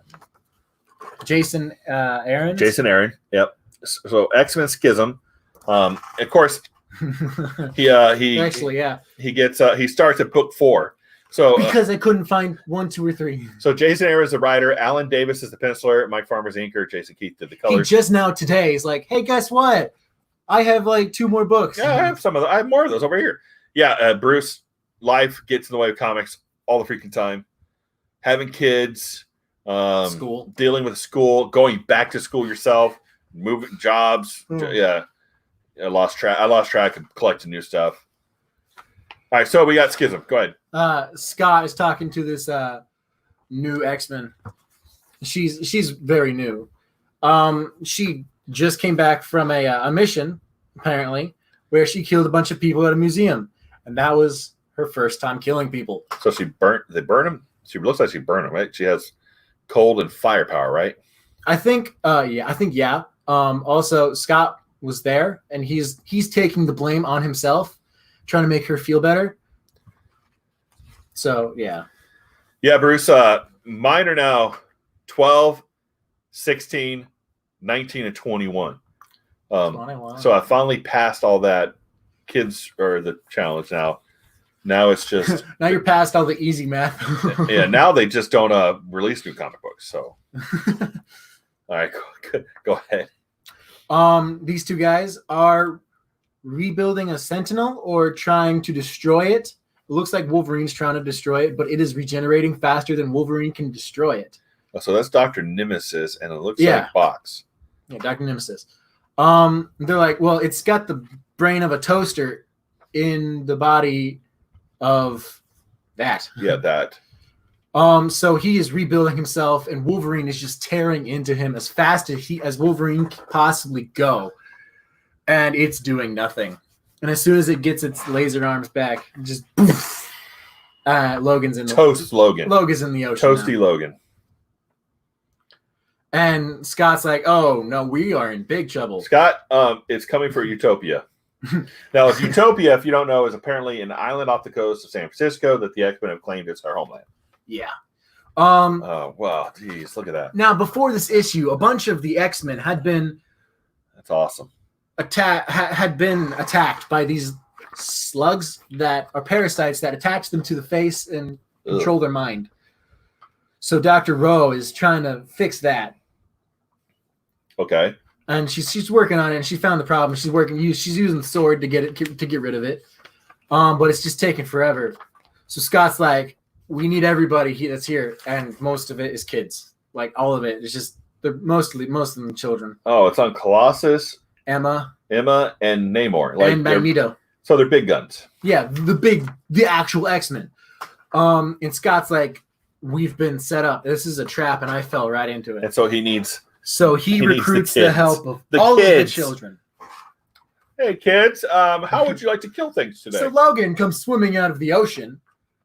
Jason Aaron. Jason Aaron. Yep. So X-Men Schism. Of course, he actually, yeah. He gets he starts at book 4. So because I couldn't find 1, 2, or 3. So Jason Aaron is the writer, Alan Davis is the penciler, Mike Farmer's the inker, Jason Keith did the colors. He just now today is like, hey, guess what? I have like 2 more books. Yeah, I have some of them. I have more of those over here. Yeah, Bruce, life gets in the way of comics all the freaking time. Having kids, school, dealing with school, going back to school yourself, moving jobs. Yeah, I lost track of collecting new stuff. All right, so we got Schism. Go ahead. Scott is talking to this new X-Men She's very new. She just came back from a mission, apparently, where she killed a bunch of people at a museum, and that was her first time killing people. So they burn him? She looks like she burned him, right? She has cold and firepower, right? I think, yeah. Also, Scott was there, and he's taking the blame on himself, trying to make her feel better. So, yeah. Yeah, Bruce, mine are now 12, 16, 19, and 21. 21. So I finally passed all that kids or the challenge now. Now it's just now you're past all the easy math. yeah, now they just don't release new comic books. So all right, go ahead. These two guys are rebuilding a Sentinel or trying to destroy it. It looks like Wolverine's trying to destroy it, but it is regenerating faster than Wolverine can destroy it. So that's Dr. Nemesis, and it looks like Box. Yeah, Dr. Nemesis. They're like, well, it's got the brain of a toaster in the body of that. Yeah, that. So he is rebuilding himself, and Wolverine is just tearing into him as fast as Wolverine can possibly go, and it's doing nothing. And as soon as it gets its laser arms back, just poof, Logan's in the Logan. Logan's in the ocean. Toasty now. Logan. And Scott's like, "Oh no, we are in big trouble." Scott, it's coming for Utopia. Now, Utopia, if you don't know, is apparently an island off the coast of San Francisco that the X-Men have claimed as their homeland. Yeah. Oh wow, geez, look at that. Now, before this issue, a bunch of the X-Men had been That's awesome. Had been attacked by these slugs that are parasites that attach them to the face and control their mind. So Dr. Rowe is trying to fix that. Okay. And she's working on it, and she found the problem. She's using the sword to get rid of it. But it's just taking forever. So Scott's like, we need everybody that's here, and most of it is kids. Like all of it. It's just most of them children. Oh, it's on Colossus, Emma, and Namor, and Magneto. So they're big guns. Yeah, the actual X-Men. And Scott's like, we've been set up. This is a trap, and I fell right into it. And so he needs. So he recruits the help of all of the children. Hey kids, how would you like to kill things today? So Logan comes swimming out of the ocean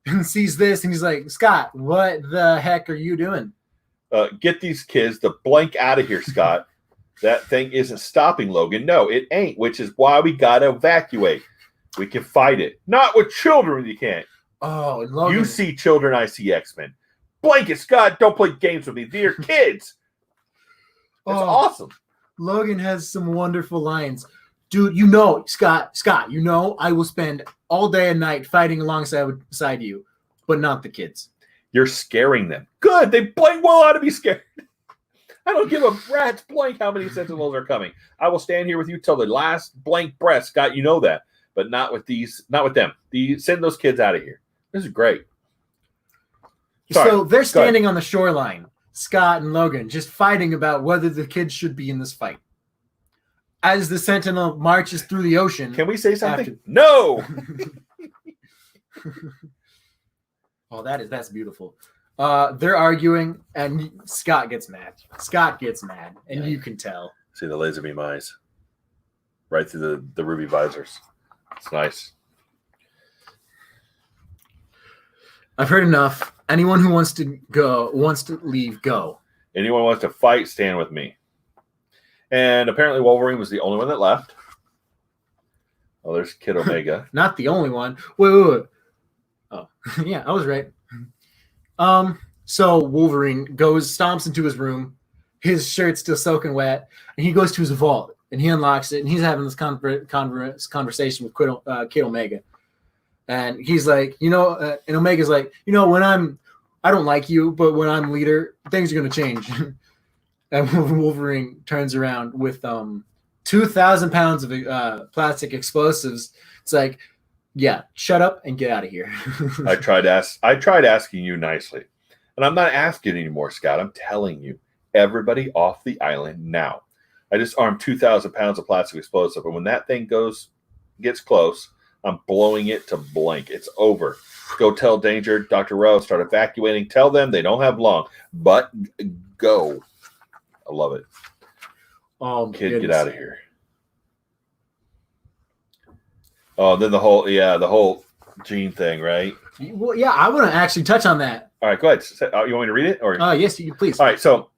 and sees this, and he's like, Scott, what the heck are you doing? Get these kids the blank out of here, Scott. That thing isn't stopping Logan. No, it ain't, which is why we gotta evacuate. We can fight it. Not with children, you can't. Oh, and Logan. You see children, I see X-Men. Blanket, Scott, don't play games with me. They're kids. That's awesome. Logan has some wonderful lines. Dude, Scott, I will spend all day and night fighting alongside you, but not the kids. You're scaring them. Good. They blank well out to be scared. I don't give a rat's blank how many Sentinels are coming. I will stand here with you till the last blank breath, Scott. You know that. But not with them. Send those kids out of here. This is great. Sorry. So they're standing on the shoreline, Scott and Logan, just fighting about whether the kids should be in this fight. As the Sentinel marches through the ocean. Can we say something? No! Oh, that's beautiful. They're arguing, and Scott gets mad. And you can tell. See the laser beam eyes. Right through the ruby visors. It's nice. I've heard enough. Anyone who wants to leave, go. Anyone wants to fight, stand with me. And apparently Wolverine was the only one that left. Oh, there's Kid Omega. Not the only one. Wait. Oh, yeah, I was right. So Wolverine stomps into his room. His shirt's still soaking wet, and he goes to his vault, and he unlocks it, and he's having this conversation with Kid Omega. And he's like, and Omega's like, when I don't like you, but when I'm leader, things are going to change. And Wolverine turns around with 2,000 pounds of plastic explosives. It's like, yeah, shut up and get out of here. I tried asking you nicely. And I'm not asking anymore, Scott. I'm telling you, everybody off the island now. I just armed 2,000 pounds of plastic explosive. And when that thing gets close, I'm blowing it to blank. It's over. Go tell Danger, Dr. Rose, start evacuating. Tell them they don't have long, but go. I love it. Oh, kid, get out of here. Oh, then the whole Gene thing, right? Well, yeah, I want to actually touch on that. All right, go ahead. You want me to read it? Or yes, you please. All right, so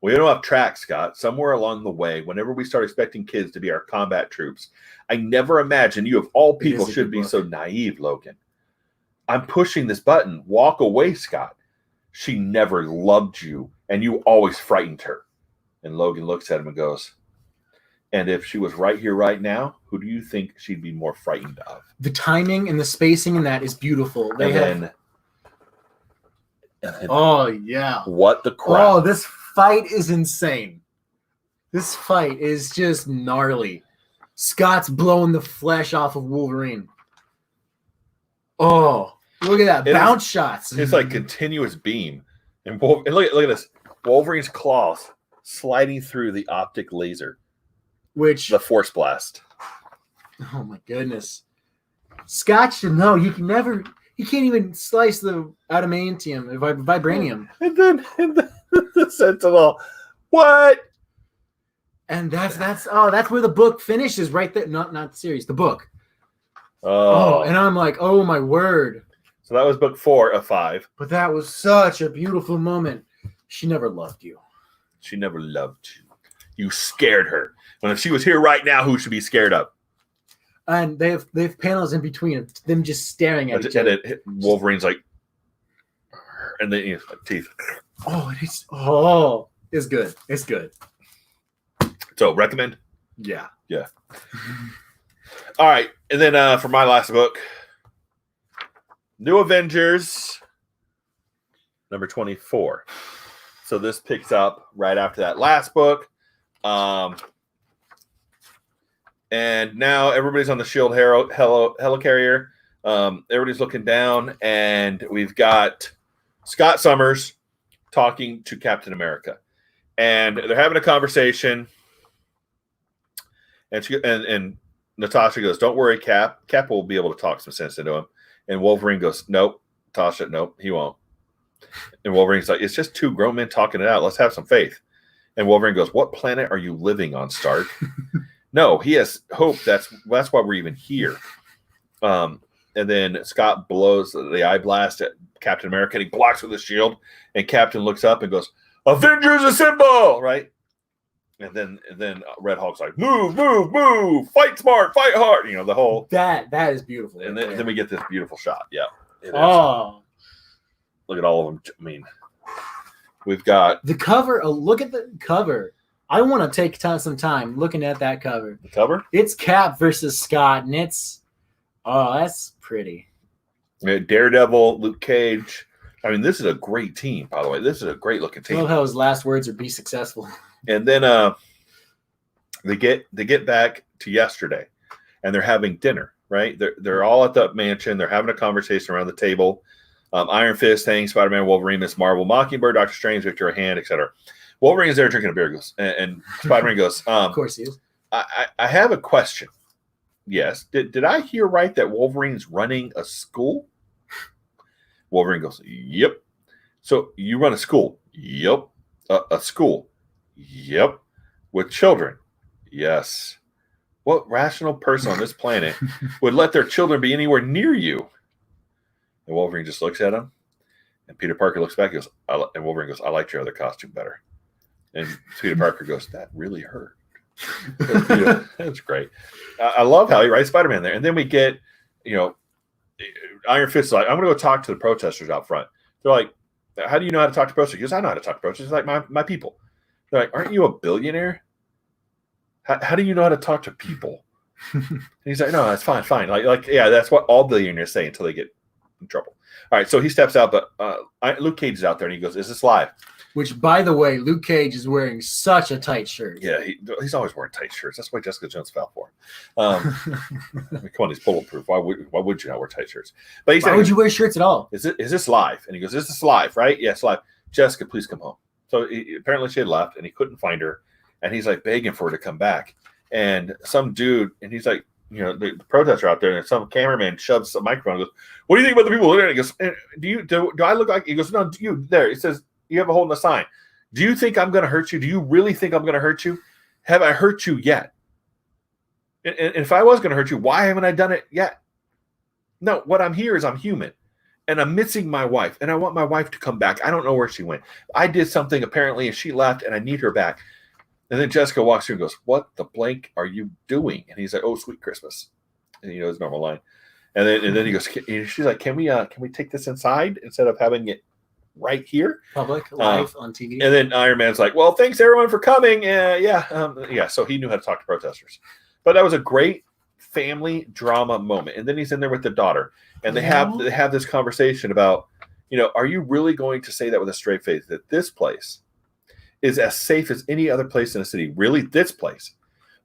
we don't have track, Scott. Somewhere along the way, whenever we start expecting kids to be our combat troops, I never imagined you of all people should be so naive, Logan. I'm pushing this button. Walk away, Scott. She never loved you, and you always frightened her. And Logan looks at him and goes, and if she was right here, right now, who do you think she'd be more frightened of? The timing and the spacing in that is beautiful. Oh, yeah. What the crap? Oh, this fight is insane. This fight is just gnarly. Scott's blowing the flesh off of Wolverine. Oh, look at that. Bounce shots. It's like continuous beam. And look at this. Wolverine's claws sliding through the optic laser. The force blast. Oh my goodness. Scott should know he can't even slice the adamantium, vibranium. And then the Sentinel. What? And that's where the book finishes right there. Not the series, the book. And I'm like, oh my word. So that was book 4 of 5. But that was such a beautiful moment. She never loved you. She never loved you. You scared her. When if she was here right now, who should be scared of? And they have panels in between of them just staring at each other. Wolverine's like, and then teeth. It's good. It's good. So recommend? Yeah. All right, and then for my last book, New Avengers number 24. So this picks up right after that last book. And now everybody's on the Shield helicarrier. Everybody's looking down, and we've got Scott Summers talking to Captain America, and they're having a conversation. And Natasha goes, "Don't worry, Cap. Cap will be able to talk some sense into him." And Wolverine goes, "Nope, Natasha, nope, he won't." And Wolverine's like, "It's just two grown men talking it out. Let's have some faith." And Wolverine goes, "What planet are you living on, Stark?" No, he has hope. That's why we're even here. And then Scott blows the eye blast at Captain America, and he blocks with his shield. And Captain looks up and goes, "Avengers assemble!" Right? And then Red Hulk's like, "Move, move, move! Fight smart, fight hard!" You know, the whole that is beautiful. And then we get this beautiful shot. Yeah. Look at all of them. I mean, we've got the cover. Look at the cover. I want to take some time looking at that cover. The cover? It's Cap versus Scott, and that's pretty. Daredevil, Luke Cage. I mean, this is a great team, by the way. This is a great looking team. I love how his last words are "be successful." And then they get back to yesterday, and they're having dinner. Right? They're all at the mansion. They're having a conversation around the table. Iron Fist, Thing, Spider-Man, Wolverine, Miss Marvel, Mockingbird, Doctor Strange, Victor Hand, etc. Wolverine is there drinking a beer, goes, and Spider-Man goes, of course he is. I have a question. Yes. Did I hear right that Wolverine's running a school? Wolverine goes, "Yep." "So you run a school?" "Yep." A school?" "Yep." "With children?" "Yes." "What rational person on this planet would let their children be anywhere near you?" And Wolverine just looks at him. And Peter Parker looks back and goes, and Wolverine goes, "I liked your other costume better." And Peter Parker goes, "That really hurt." That's great. I love how he writes Spider-Man there. And then we get, Iron Fist is like, "I'm going to go talk to the protesters out front." They're like, "How do you know how to talk to protesters?" He goes, "I know how to talk to protesters. He's like, my people." They're like, "Aren't you a billionaire? How do you know how to talk to people?" And he's like, "No, that's fine. Yeah, that's what all billionaires say until they get in trouble." All right, so he steps out, but Luke Cage is out there, and he goes, "Is this live?" Which, by the way, Luke Cage is wearing such a tight shirt. Yeah, he's always wearing tight shirts. That's why Jessica Jones fell for him. Come on, he's bulletproof. Why would you not wear tight shirts? But he said, "Why would you wear shirts at all?" Is this live? And he goes, "Is this live, right?" "Yes, live." "Jessica, please come home." So apparently she had left, and he couldn't find her. And he's like begging for her to come back. And some dude, and he's like, the protesters are out there, and some cameraman shoves a microphone and goes, "What do you think about the people there?" And he goes, do I look like?" He goes, "No, you there." It says you have a hole in the sign. Do you think I'm going to hurt you? Do you really think I'm going to hurt you? Have I hurt you yet? And if I was going to hurt you, why haven't I done it yet? No, what I'm here is I'm human. And I'm missing my wife. And I want my wife to come back. I don't know where she went. I did something apparently and she left and I need her back. And then Jessica walks through and goes, "What the blank are you doing?" And he's like, "Oh, sweet Christmas." And his normal line. And then he goes, she's like, Can we take this inside instead of having it right here? Public, live, on TV. And then Iron Man's like, "Well, thanks everyone for coming." So he knew how to talk to protesters. But that was a great family drama moment. And then he's in there with the daughter. And they have this conversation about, are you really going to say that with a straight face, that this place is as safe as any other place in the city? Really, this place?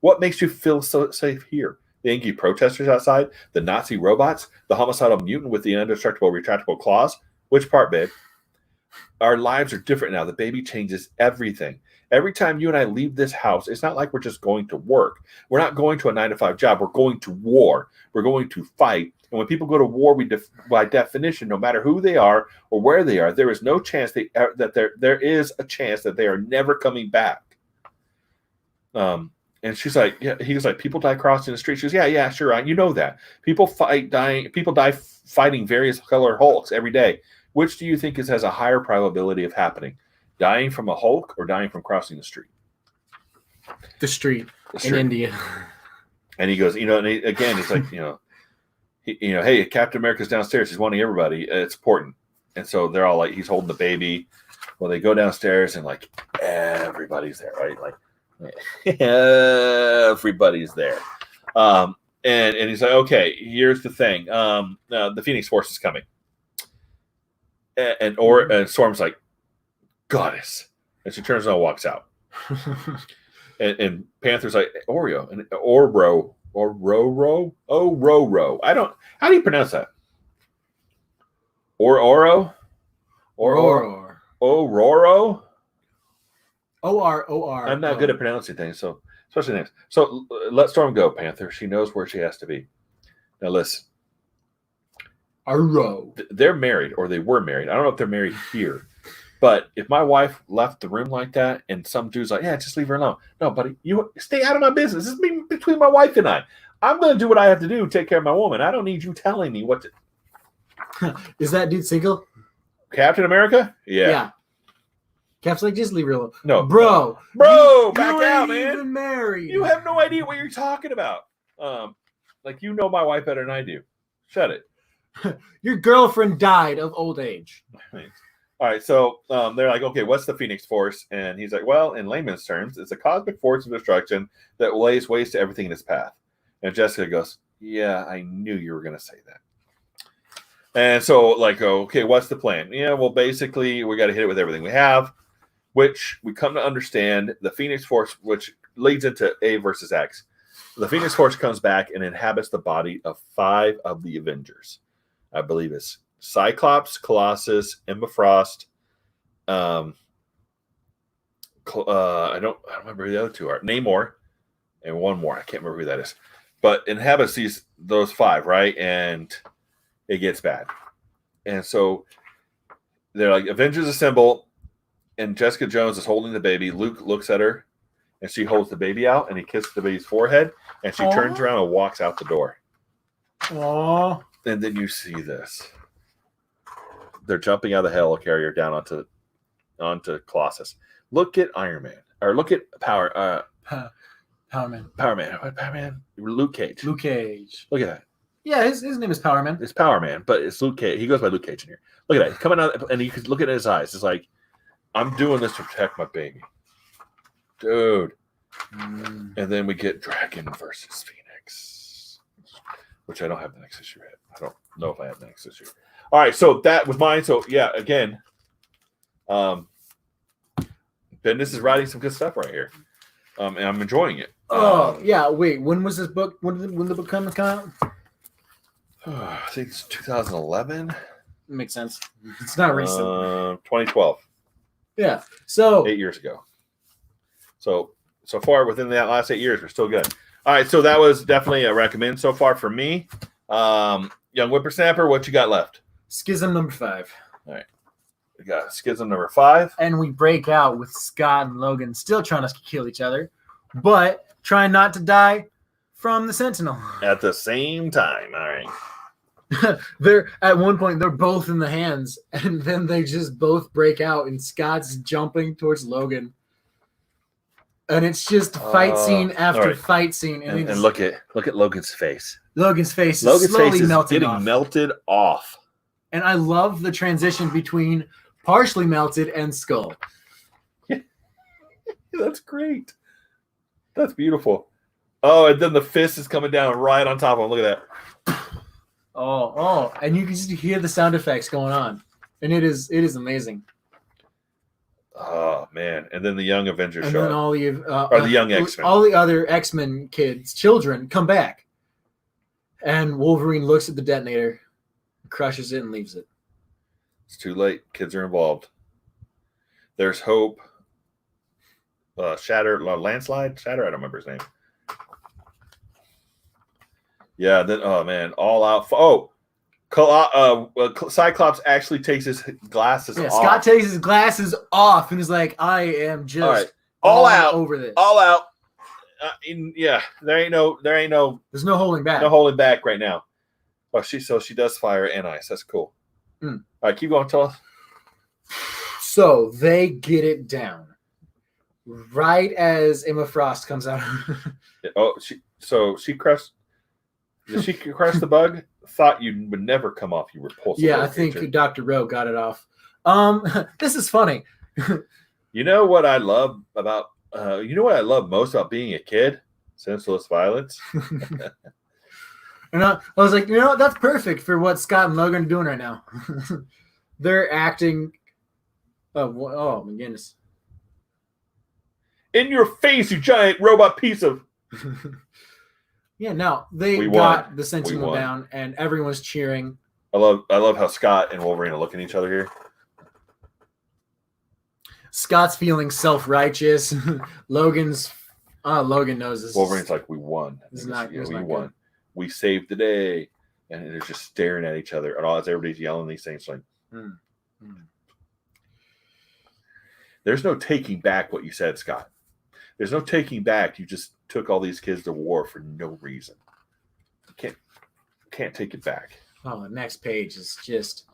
What makes you feel so safe here? The angry protesters outside, the Nazi robots, the homicidal mutant with the indestructible retractable claws. Which part, babe? Our lives are different now. The baby changes everything. Every time you and I leave this house, it's not like we're just going to work. We're not going to a 9-to-5 job. We're going to war. We're going to fight. And when people go to war, by definition, no matter who they are or where they are, there is no chance that there is a chance that they are never coming back. And she's like, yeah. He was like, people die crossing the street. She goes, yeah, sure, you know that. People die fighting various color Hulks every day. Which do you think has a higher probability of happening? Dying from a Hulk or dying from crossing the street? The street. In India. And he goes, he's like, hey, Captain America's downstairs. He's wanting everybody. It's important. And so they're all like, he's holding the baby. Well, they go downstairs and like everybody's there, right? Like everybody's there. And he's like, okay, here's the thing. The Phoenix Force is coming. And Storm's like, "Goddess," and she turns around and walks out. and Panther's like, "Oreo," and Roro. I don't. How do you pronounce that? Ororo. Roro. O-R. I'm not good at pronouncing things, so especially names. So let Storm go, Panther. She knows where she has to be. Now listen. They're married, or they were married. I don't know if they're married here, but if my wife left the room like that, and some dude's like, "Yeah, just leave her alone." No, buddy, you stay out of my business. This is between my wife and I. I'm going to do what I have to do to take care of my woman. I don't need you telling me what to. Is that dude single? Captain America? Yeah. Cap's like, just leave her alone. No, bro, back out, man. Even married. You have no idea what you're talking about. My wife better than I do. Shut it. Your girlfriend died of old age. All right, so they're like, okay, what's the Phoenix Force? And he's like, well, in layman's terms, it's a cosmic force of destruction that lays waste to everything in its path. And Jessica goes, yeah, I knew you were going to say that. And so, okay, what's the plan? Yeah, well, basically, we got to hit it with everything we have, which we come to understand the Phoenix Force, which leads into A versus X. The Phoenix Force comes back and inhabits the body of 5 of the Avengers. I believe it's Cyclops, Colossus, Emma Frost. I don't remember who the other 2 are. Namor, and one more. I can't remember who that is. But inhabits those 5, right? And it gets bad. And so they're like, Avengers assemble, and Jessica Jones is holding the baby. Luke looks at her, and she holds the baby out, and he kisses the baby's forehead, and she turns around and walks out the door. Aww. And then you see this. They're jumping out of the helicarrier down onto Colossus. Look at Iron Man. Or look at Power Man. Luke Cage. Luke Cage. Look at that. Yeah, his name is Power Man. It's Power Man, but it's Luke Cage. He goes by Luke Cage in here. Look at that. Coming out, and you can look at his eyes. It's like, I'm doing this to protect my baby. Dude. And then we get Dragon versus Phoenix, which I don't have the next issue yet. I don't know if I have the next issue. All right, so that was mine. So, yeah, again, Bendis is writing some good stuff right here. And I'm enjoying it. Yeah. Wait, when was this book? When the book come out? I think it's 2011. Makes sense. It's not recent. 2012. Yeah. So 8 years ago. So so far within that last 8 years, we're still good. All right, so that was definitely a recommend so far for me. Young Whippersnapper, what you got left? Schism number 5. All right. We got Schism number 5. And we break out with Scott and Logan still trying to kill each other, but trying not to die from the Sentinel. At the same time. All right. They're at one point, they're both in the hands, and then they just both break out, and Scott's jumping towards Logan. And it's just fight scene after fight scene. And look at Logan's face. Logan's face is slowly getting melted off. And I love the transition between partially melted and skull. That's great. That's beautiful. Oh, and then the fist is coming down right on top of him. Look at that. Oh, and you can just hear the sound effects going on. And it is amazing. Oh, man. And then the young Avengers and show then up. all the or the young X-Men. All the other X-Men children come back. And Wolverine looks at the detonator, crushes it, and leaves it. It's too late. Kids are involved. There's hope. Landslide? Shatter? I don't remember his name. Yeah, then, oh, man. All out. Cyclops actually takes his glasses off. Scott takes his glasses off and is like, I am just all out over this. All out. There ain't no. There's no holding back. No holding back right now. Oh, she does fire and ice. That's cool. All right, keep going. Tell us. So they get it down right as Emma Frost comes out. She crushed. Did she crush the bug? Thought you would never come off. You repulsive. Yeah, I think Dr. Rowe got it off. This is funny. You know what I love about. You know what I love most about being a kid? Senseless violence. And I was like, that's perfect for what Scott and Logan are doing right now. They're acting. Oh my goodness! In your face, you giant robot piece of. Yeah, no, they got the Sentinel down, and everyone's cheering. I love how Scott and Wolverine are looking at each other here. Scott's feeling self-righteous. Logan knows this. Wolverine's like, we won. We won. Good. We saved the day. And they're just staring at each other. And all as everybody's yelling these things like, There's no taking back what you said, Scott. There's no taking back. You just took all these kids to war for no reason. You can't take it back. Oh, the next page is just.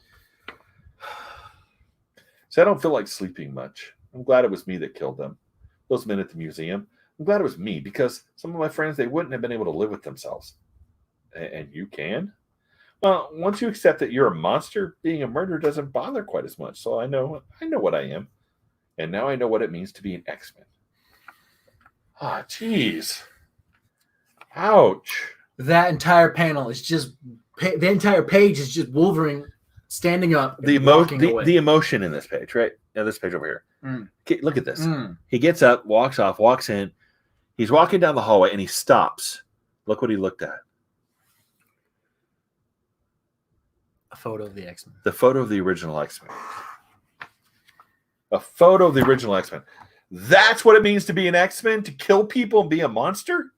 So I don't feel like sleeping much. I'm glad it was me that killed them. Those men at the museum. I'm glad it was me because some of my friends, they wouldn't have been able to live with themselves. And you can? Well, once you accept that you're a monster, being a murderer doesn't bother quite as much. So I know what I am. And now I know what it means to be an X-Men. Ah, jeez. Ouch. That entire panel is just, the entire page is just Wolverine standing up. The emotion in this page, right? Yeah, this page over here. Okay, look at this. He gets up, walks off, walks in. He's walking down the hallway and he stops. Look what he looked at. A photo of the X-Men. The photo of the original X-Men. A photo of the original X-Men. That's what it means to be an X-Men? To kill people and be a monster?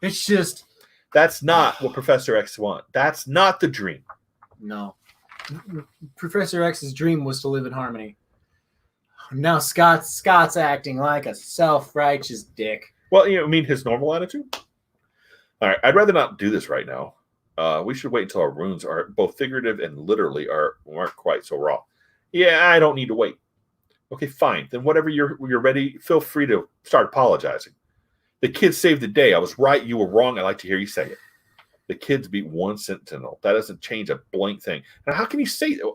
It's just. That's not what Professor X wants. That's not the dream. No. Professor X's dream was to live in harmony. Now Scott's acting like a self-righteous dick. Well, I mean his normal attitude? All right, I'd rather not do this right now. We should wait until our wounds are both figurative and literally aren't quite so raw. Yeah, I don't need to wait. Okay, fine. Then whatever you're ready, feel free to start apologizing. The kids saved the day. I was right. You were wrong. I'd like to hear you say it. The kids beat one Sentinel. That doesn't change a blank thing. Now, how can you say that?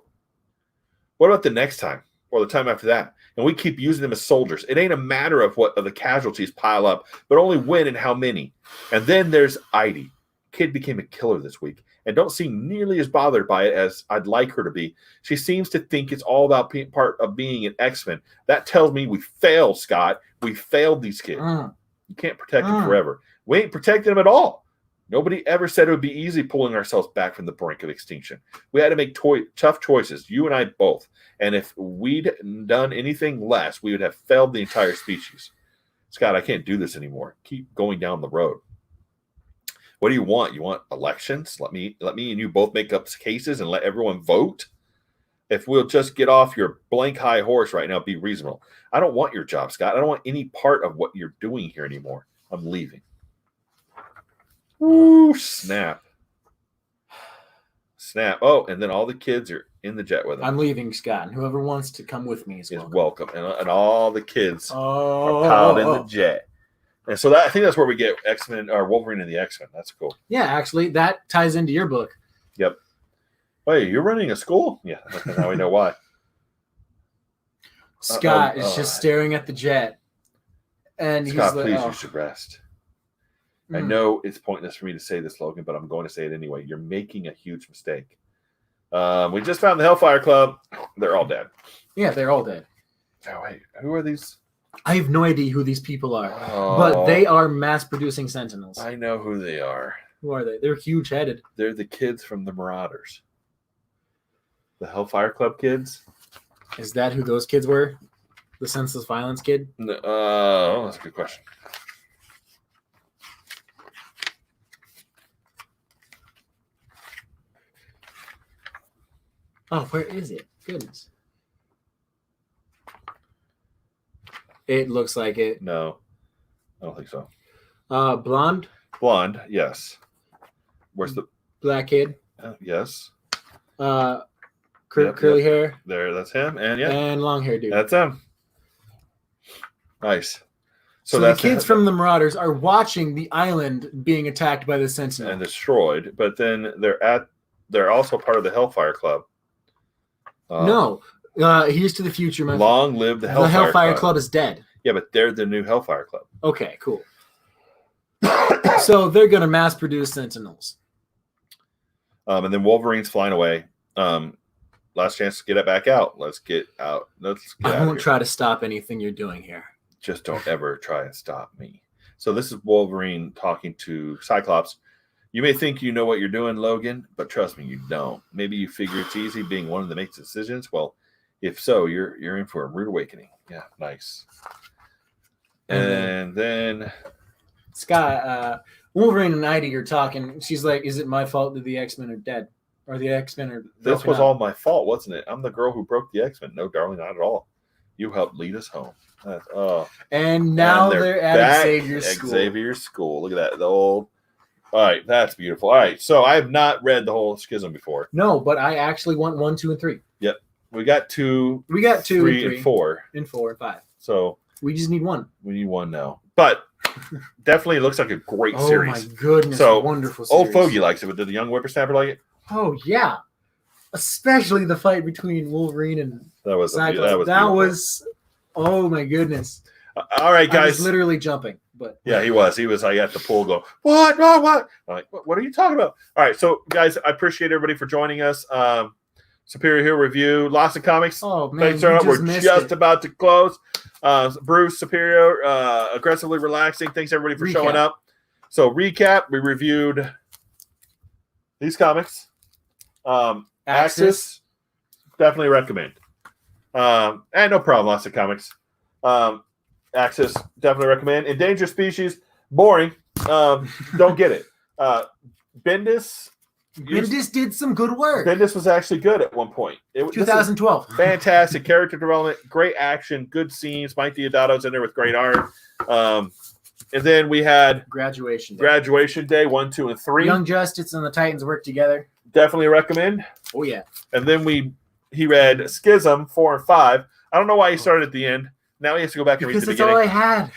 What about the next time or the time after that? And we keep using them as soldiers. It ain't a matter of what the casualties pile up, but only when and how many. And then there's Heidi. Kid became a killer this week and don't seem nearly as bothered by it as I'd like her to be. She seems to think it's all about being part of being an X-Men. That tells me we failed, Scott. We failed these kids. You can't protect them forever. We ain't protecting them at all. Nobody ever said it would be easy pulling ourselves back from the brink of extinction. We had to make tough choices, you and I both. And if we'd done anything less, we would have failed the entire species. Scott, I can't do this anymore. Keep going down the road. What do you want? You want elections? Let me and you both make up cases and let everyone vote. If we'll just get off your blank high horse right now, be reasonable. I don't want your job, Scott. I don't want any part of what you're doing here anymore. I'm leaving. Ooh, snap. Snap. Oh, and then all the kids are in the jet with him. I'm leaving, Scott, and whoever wants to come with me is welcome. And all the kids are piled in the jet. And so I think that's where we get X-Men or Wolverine and the X-Men. That's cool. Yeah, actually, that ties into your book. Yep. Wait, you're running a school? Yeah, now we know why. Scott is just staring at the jet. And Scott, he's like, please, you should rest. I know it's pointless for me to say this, Logan, but I'm going to say it anyway. You're making a huge mistake. We just found the Hellfire Club. They're all dead. Yeah, they're all dead. Oh, wait. Who are these? I have no idea who these people are. But they are mass-producing Sentinels. I know who they are. Who are they? They're huge-headed. They're the kids from the Marauders. The Hellfire Club kids. Is that who those kids were? The senseless violence kid? No, that's a good question. Oh, where is it? Goodness. It looks like it. No, I don't think so. Blonde? Blonde, yes. Where's the black kid? Yes. Curly hair. There, that's him. And and long hair dude. That's him. Nice. So the kids from the Marauders are watching the island being attacked by the Sentinel and destroyed, but then they're also part of the Hellfire Club. No, here's to the future, man. Long live the Hellfire Club. The Hellfire Club is dead. Yeah, but they're the new Hellfire Club. Okay, cool. So they're going to mass produce Sentinels. And then Wolverine's flying away. Last chance to get it back out. Let's get out. I won't try to stop anything you're doing here. Just don't ever try and stop me. So this is Wolverine talking to Cyclops. You may think you know what you're doing, Logan, but trust me, you don't. Maybe you figure it's easy being one that makes decisions. Well, if so, you're in for a rude awakening. Yeah, nice. And then Scott, Wolverine and Heidi are talking. She's like, "Is it my fault that the X-Men are dead, or the X-Men are?" This was all my fault, wasn't it? I'm the girl who broke the X-Men. No, darling, not at all. You helped lead us home. And now they're at Xavier's school. Look at that. All right, that's beautiful. All right, so I have not read the whole Schism before. No, but I actually want 1, 2, and 3. Yep, we got 2. We got 2, 3, and 4, and 4 and 5. So we just need 1. We need 1 now, but definitely looks like a great series. Oh my goodness! So wonderful series. Old Fogey likes it, but did the young whippersnapper like it? Oh yeah, especially the fight between Wolverine and Cyclops. That was oh my goodness! All right, guys. I was literally jumping, but yeah, he was. He was like at the pool, going, "What? I'm like, what are you talking about?" All right, so guys, I appreciate everybody for joining us. Superior Hero Review, lots of comics. Oh man, we're just about to close. Bruce, Superior, Aggressively Relaxing. Thanks everybody for showing up. So recap: we reviewed these comics. Axis, definitely recommend. And no problem, lots of comics. Axis, definitely recommend. Endangered Species, boring. Don't get it. Bendis did some good work. Bendis was actually good at one point. 2012. Fantastic character development, great action, good scenes. Mike Deodato's in there with great art. And then we had Graduation Day 1, 2, and 3. Young Justice and the Titans work together. Definitely recommend. Oh yeah. And then he read Schism 4 and 5. I don't know why he started at the end. Now he has to go back and read the beginning. Because that's all I had.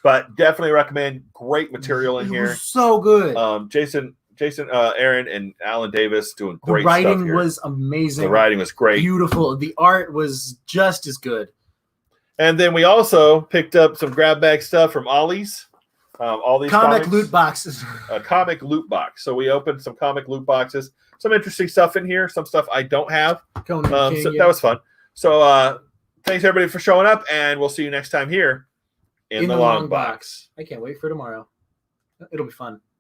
But definitely recommend. Great material in here. So good. Jason, Aaron, and Alan Davis doing great stuff here. The writing was amazing. The writing was great. Beautiful. The art was just as good. And then we also picked up some grab bag stuff from Ollie's. All these comic loot boxes. A comic loot box. So we opened some comic loot boxes. Some interesting stuff in here. Some stuff I don't have. So that was fun. So thanks everybody for showing up, and we'll see you next time here in the long box. I can't wait for tomorrow. It'll be fun.